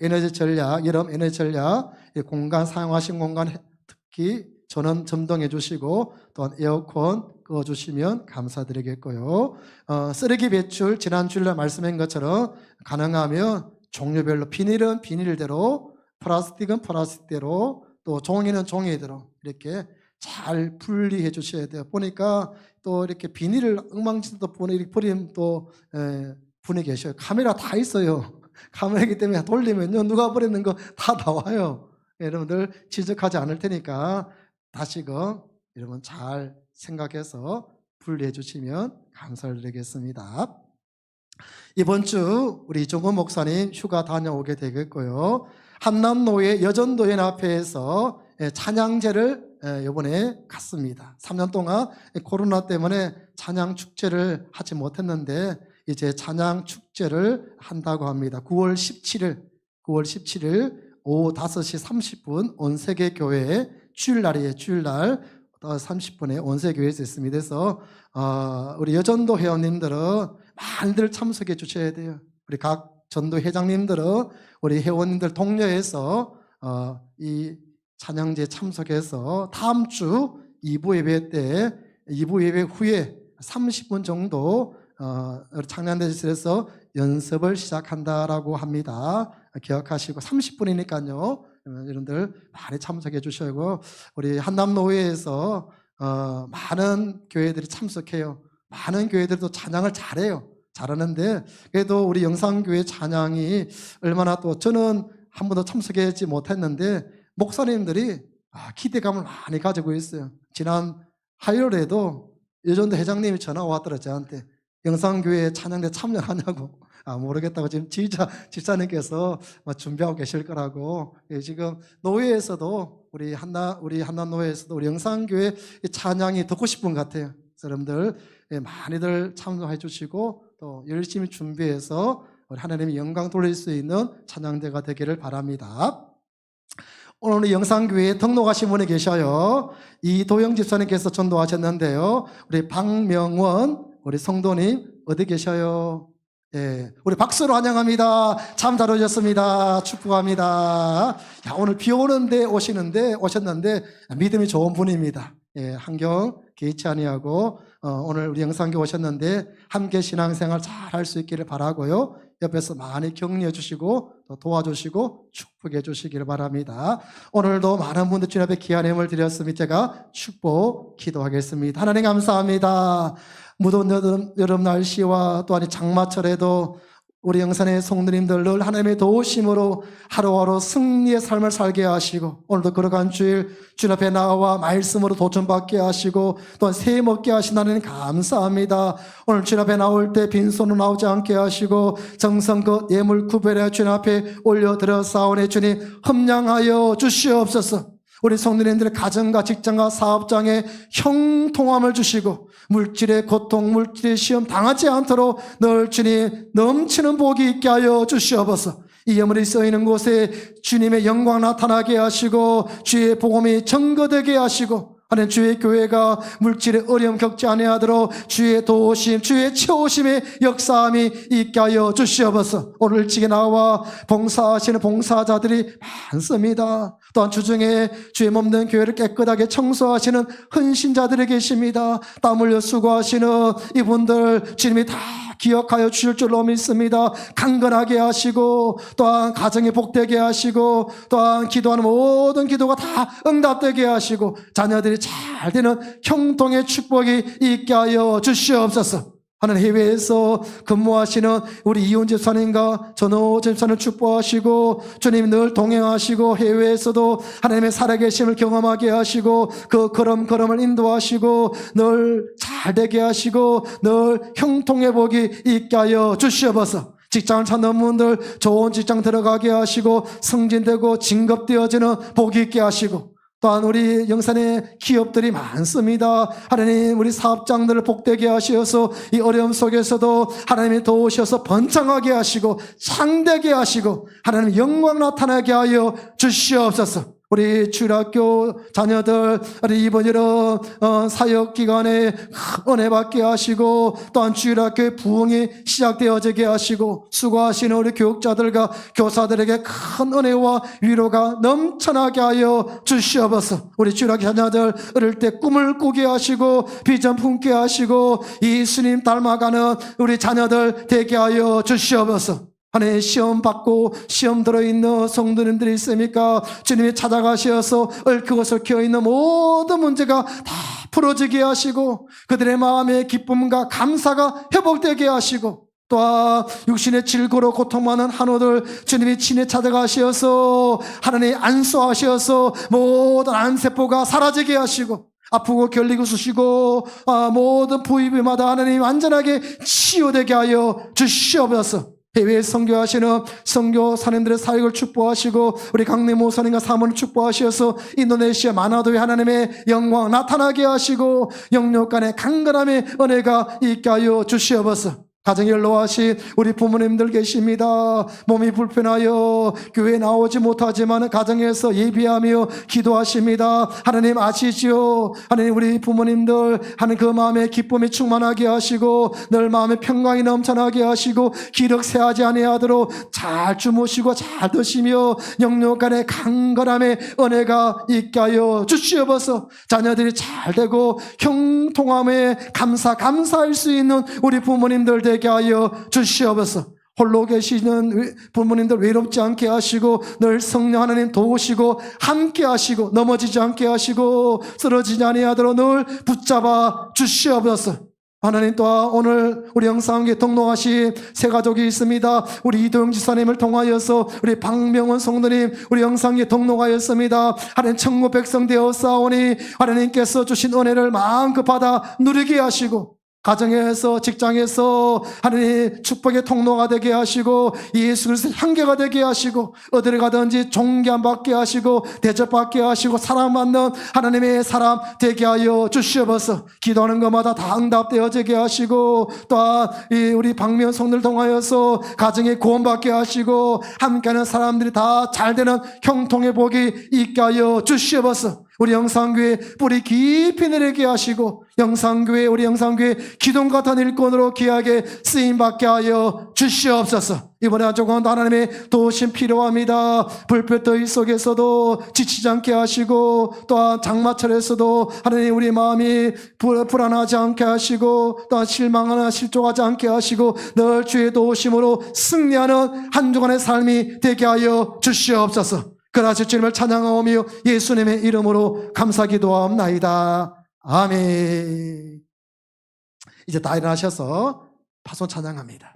에너지 전략, 여름 에너지 전략 공간 사용하신 공간 특히 전원 점등해 주시고 또한 에어컨 꺼주시면 감사드리겠고요. 쓰레기 배출 지난 주일날 말씀한 것처럼 가능하면 종류별로 비닐은 비닐대로 플라스틱은 플라스틱대로 또 종이는 종이대로 이렇게 잘 분리해 주셔야 돼요. 보니까 또 이렇게 비닐을 엉망진창 버리면 또 분이 계셔요. 카메라 다 있어요. 카메라이기 때문에 돌리면요 누가 버리는 거 다 나와요. 여러분들 지적하지 않을 테니까 다시금 여러분 잘 생각해서 분리해 주시면 감사를 드리겠습니다. 이번 주 우리 이종건 목사님 휴가 다녀오게 되겠고요. 한남노예 여전도연합회에서 찬양제를 이번에 갔습니다. 3년 동안 코로나 때문에 찬양 축제를 하지 못했는데 이제 찬양 축제를 한다고 합니다. 9월 17일 오후 5시 30분 온세계교회에 주일날이에요. 주일날 30분에 온세교회에서 있습니다. 그래서 우리 여전도 회원님들은 많이들 참석해 주셔야 돼요. 우리 각 전도 회장님들은 우리 회원님들 독려해서 이 찬양제 참석해서 다음 주 2부 예배 때 2부 예배 후에 30분 정도 창량대실에서 연습을 시작한다라고 합니다. 기억하시고 30분이니까요. 여러분들 많이 참석해 주시고 우리 한남노회에서 많은 교회들이 참석해요. 많은 교회들도 찬양을 잘하는데 그래도 우리 영상교회 찬양이 얼마나 또 저는 한 번도 참석하지 못했는데 목사님들이 기대감을 많이 가지고 있어요. 지난 화요일에도 여전도 회장님이 전화 왔더라고요. 저한테 영상교회 찬양대 참여하냐고. 모르겠다고 지금 집사님께서 준비하고 계실 거라고. 지금 노회에서도 우리 한남노회에서도 우리 영상교회 찬양이 듣고 싶은 것 같아요. 여러분들 많이들 참여해 주시고 또 열심히 준비해서 우리 하나님의 영광 돌릴 수 있는 찬양대가 되기를 바랍니다. 오늘 우리 영상교회에 등록하신 분이 계셔요. 이도영 집사님께서 전도하셨는데요. 우리 박명원 우리 성도님 어디 계셔요? 우리 박수로 환영합니다. 참 잘 오셨습니다. 축복합니다. 오늘 비 오는데 오셨는데 믿음이 좋은 분입니다. 환경 개의치 아니하고 오늘 우리 영상교회 오셨는데 함께 신앙생활 잘 할 수 있기를 바라고요. 옆에서 많이 격려해 주시고 또 도와주시고 축복해 주시기를 바랍니다. 오늘도 많은 분들 주님 앞에 귀한 힘을 드렸으니 제가 축복 기도하겠습니다. 하나님 감사합니다. 무더운 여름 날씨와 또한 장마철에도 우리 영산의 성도님들 늘 하나님의 도우심으로 하루하루 승리의 삶을 살게 하시고 오늘도 걸어간 주일 주님 앞에 나와 말씀으로 도전받게 하시고 또한 새 먹게 하신 하나님 감사합니다. 오늘 주님 앞에 나올 때 빈손으로 나오지 않게 하시고 정성껏 예물 구별해 주님 앞에 올려드려 싸우니 주님 흠량하여 주시옵소서. 우리 성도님들의 가정과 직장과 사업장에 형통함을 주시고 물질의 고통, 물질의 시험 당하지 않도록 늘 주님 넘치는 복이 있게 하여 주시옵소서. 이 예물이 쓰이는 곳에 주님의 영광 나타나게 하시고 주의 복음이 증거되게 하시고 하나님 주의 교회가 물질의 어려움 겪지 아니하도록 주의 도우심, 주의 채우심의 역사함이 있게 하여 주시옵소서. 오늘 지게 나와 봉사하시는 봉사자들이 많습니다. 또한 주중에 주의 몸된 교회를 깨끗하게 청소하시는 헌신자들이 계십니다. 땀 흘려 수고하시는 이분들 주님이 다 기억하여 주실 줄로 믿습니다. 강건하게 하시고 또한 가정이 복되게 하시고 또한 기도하는 모든 기도가 다 응답되게 하시고 자녀들이 잘 되는 형통의 축복이 있게 하여 주시옵소서. 하는 해외에서 근무하시는 우리 이혼 집사님과 전호 집사님 축복하시고 주님 늘 동행하시고 해외에서도 하나님의 살아계심을 경험하게 하시고 그 걸음걸음을 인도하시고 늘 잘되게 하시고 늘 형통의 복이 있게 하여 주시옵소서. 직장을 찾는 분들 좋은 직장 들어가게 하시고 승진되고 진급되어지는 복이 있게 하시고 또한 우리 영산에 기업들이 많습니다. 하나님 우리 사업장들을 복되게 하시어서 이 어려움 속에서도 하나님이 도우셔서 번창하게 하시고 창대게 하시고 하나님 영광 나타나게 하여 주시옵소서. 우리 주일학교 자녀들 이번 여름 사역기간에 은혜 받게 하시고 또한 주일학교의 부흥이 시작되어지게 하시고 수고하시는 우리 교육자들과 교사들에게 큰 은혜와 위로가 넘쳐나게 하여 주시옵소서. 우리 주일학교 자녀들 어릴 때 꿈을 꾸게 하시고 비전 품게 하시고 예수님 닮아가는 우리 자녀들 되게 하여 주시옵소서. 하나님 시험 받고 시험 들어있는 성도님들이 있습니까? 주님이 찾아가셔서 얽히고 설켜 있는 모든 문제가 다 풀어지게 하시고 그들의 마음의 기쁨과 감사가 회복되게 하시고 또한 육신의 질고로 고통받는 한우들 주님이 친히 찾아가셔서 하나님 안수하셔서 모든 암세포가 사라지게 하시고 아프고 결리고 쑤시고 모든 부위마다 하나님 완전하게 치유되게 하여 주시옵소서. 해외에 선교하시는 선교사님들의 사역을 축복하시고 우리 강림 목사님과 사모를 축복하셔서 인도네시아 마나도에 하나님의 영광 나타나게 하시고 영육 간의 강건함의 은혜가 있게 하여 주시옵소서. 가정에 연로하신 우리 부모님들 계십니다. 몸이 불편하여 교회에 나오지 못하지만 가정에서 예비하며 기도하십니다. 하나님 아시지요? 하나님 우리 부모님들 하나님 그 마음에 기쁨이 충만하게 하시고 늘 마음에 평강이 넘쳐나게 하시고 기력 세하지 아니하도록 잘 주무시고 잘 드시며 영육 간의 강건함의 은혜가 있게 하여 주시옵소서. 자녀들이 잘 되고 형통함에 감사할 수 있는 우리 부모님들 되게 하여 주시옵소서. 홀로 계시는 부모님들 외롭지 않게 하시고 늘 성령 하나님 도우시고 함께 하시고 넘어지지 않게 하시고 쓰러지지 아니하도록 늘 붙잡아 주시옵소서. 하나님 또한 오늘 우리 영상에 등록하신 새 가족이 있습니다. 우리 이도영 지사님을 통하여서 우리 박명원 성도님 우리 영상에 등록하였습니다. 하나님 천국 백성 되었사오니 하나님께서 주신 은혜를 마음껏 받아 누리게 하시고 가정에서 직장에서 하나님 축복의 통로가 되게 하시고 예수 그리스도의 향기가 되게 하시고 어디를 가든지 존경받게 하시고 대접받게 하시고 사랑받는 하나님의 사람 되게 하여 주시옵소서. 기도하는 것마다 다 응답되어지게 하시고 또한 우리 박미연 성도를 통하여서 가정에 구원받게 하시고 함께하는 사람들이 다 잘되는 형통의 복이 있게 하여 주시옵소서. 우리 영상교회 뿌리 깊이 내리게 하시고 우리 영상교회 기둥 같은 일꾼으로 귀하게 쓰임받게 하여 주시옵소서. 이번에 한조간도 하나님의 도우심 필요합니다. 불볕더위 속에서도 지치지 않게 하시고 또한 장마철에서도 하나님 우리 마음이 불안하지 않게 하시고 또한 실망하나 실족하지 않게 하시고 늘 주의 도우심으로 승리하는 한 주간의 삶이 되게 하여 주시옵소서. 그러하실 주님을 찬양하오며 예수님의 이름으로 감사기도하옵나이다. 아멘. 이제 다 일어나셔서 파손 찬양합니다.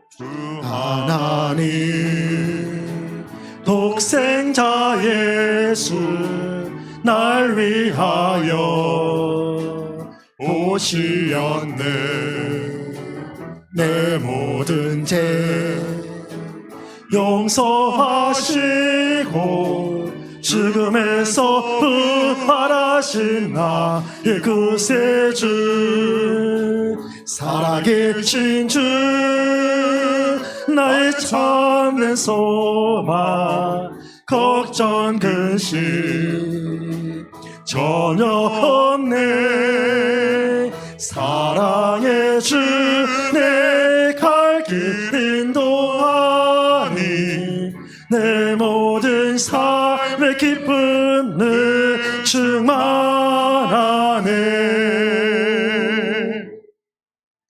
주 하나님 독생자 예수 날 위하여 오시었네. 내 모든 죄 용서하시고 죽음에서 부활하신 나의 구세주 살아계신 주 나의 참된 소망 걱정 근심 전혀 없네 사랑의 주 내 갈 길 인도하니 내 모든 삶의 기쁨을 충만하네.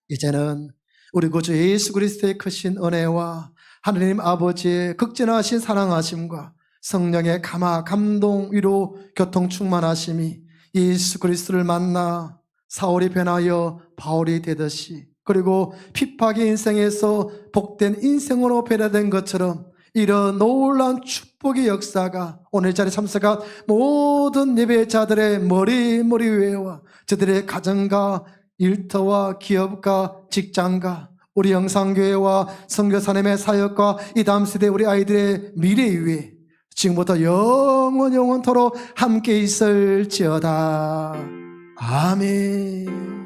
이제는 우리 구주 예수 그리스도의 크신 은혜와 하느님 아버지의 극진하신 사랑하심과 성령의 감화, 감동, 위로, 교통 충만하심이 예수 그리스도를 만나 사울이 변하여 바울이 되듯이 그리고 핍박의 인생에서 복된 인생으로 변화된 것처럼 이런 놀라운 축복의 역사가 오늘 자리에 참석한 모든 예배자들의 머리 위에와 저들의 가정과 일터와 기업과 직장과 우리 영상교회와 선교사님의 사역과 이 다음 세대 우리 아이들의 미래 위에 지금부터 영원토록 함께 있을지어다. 아멘.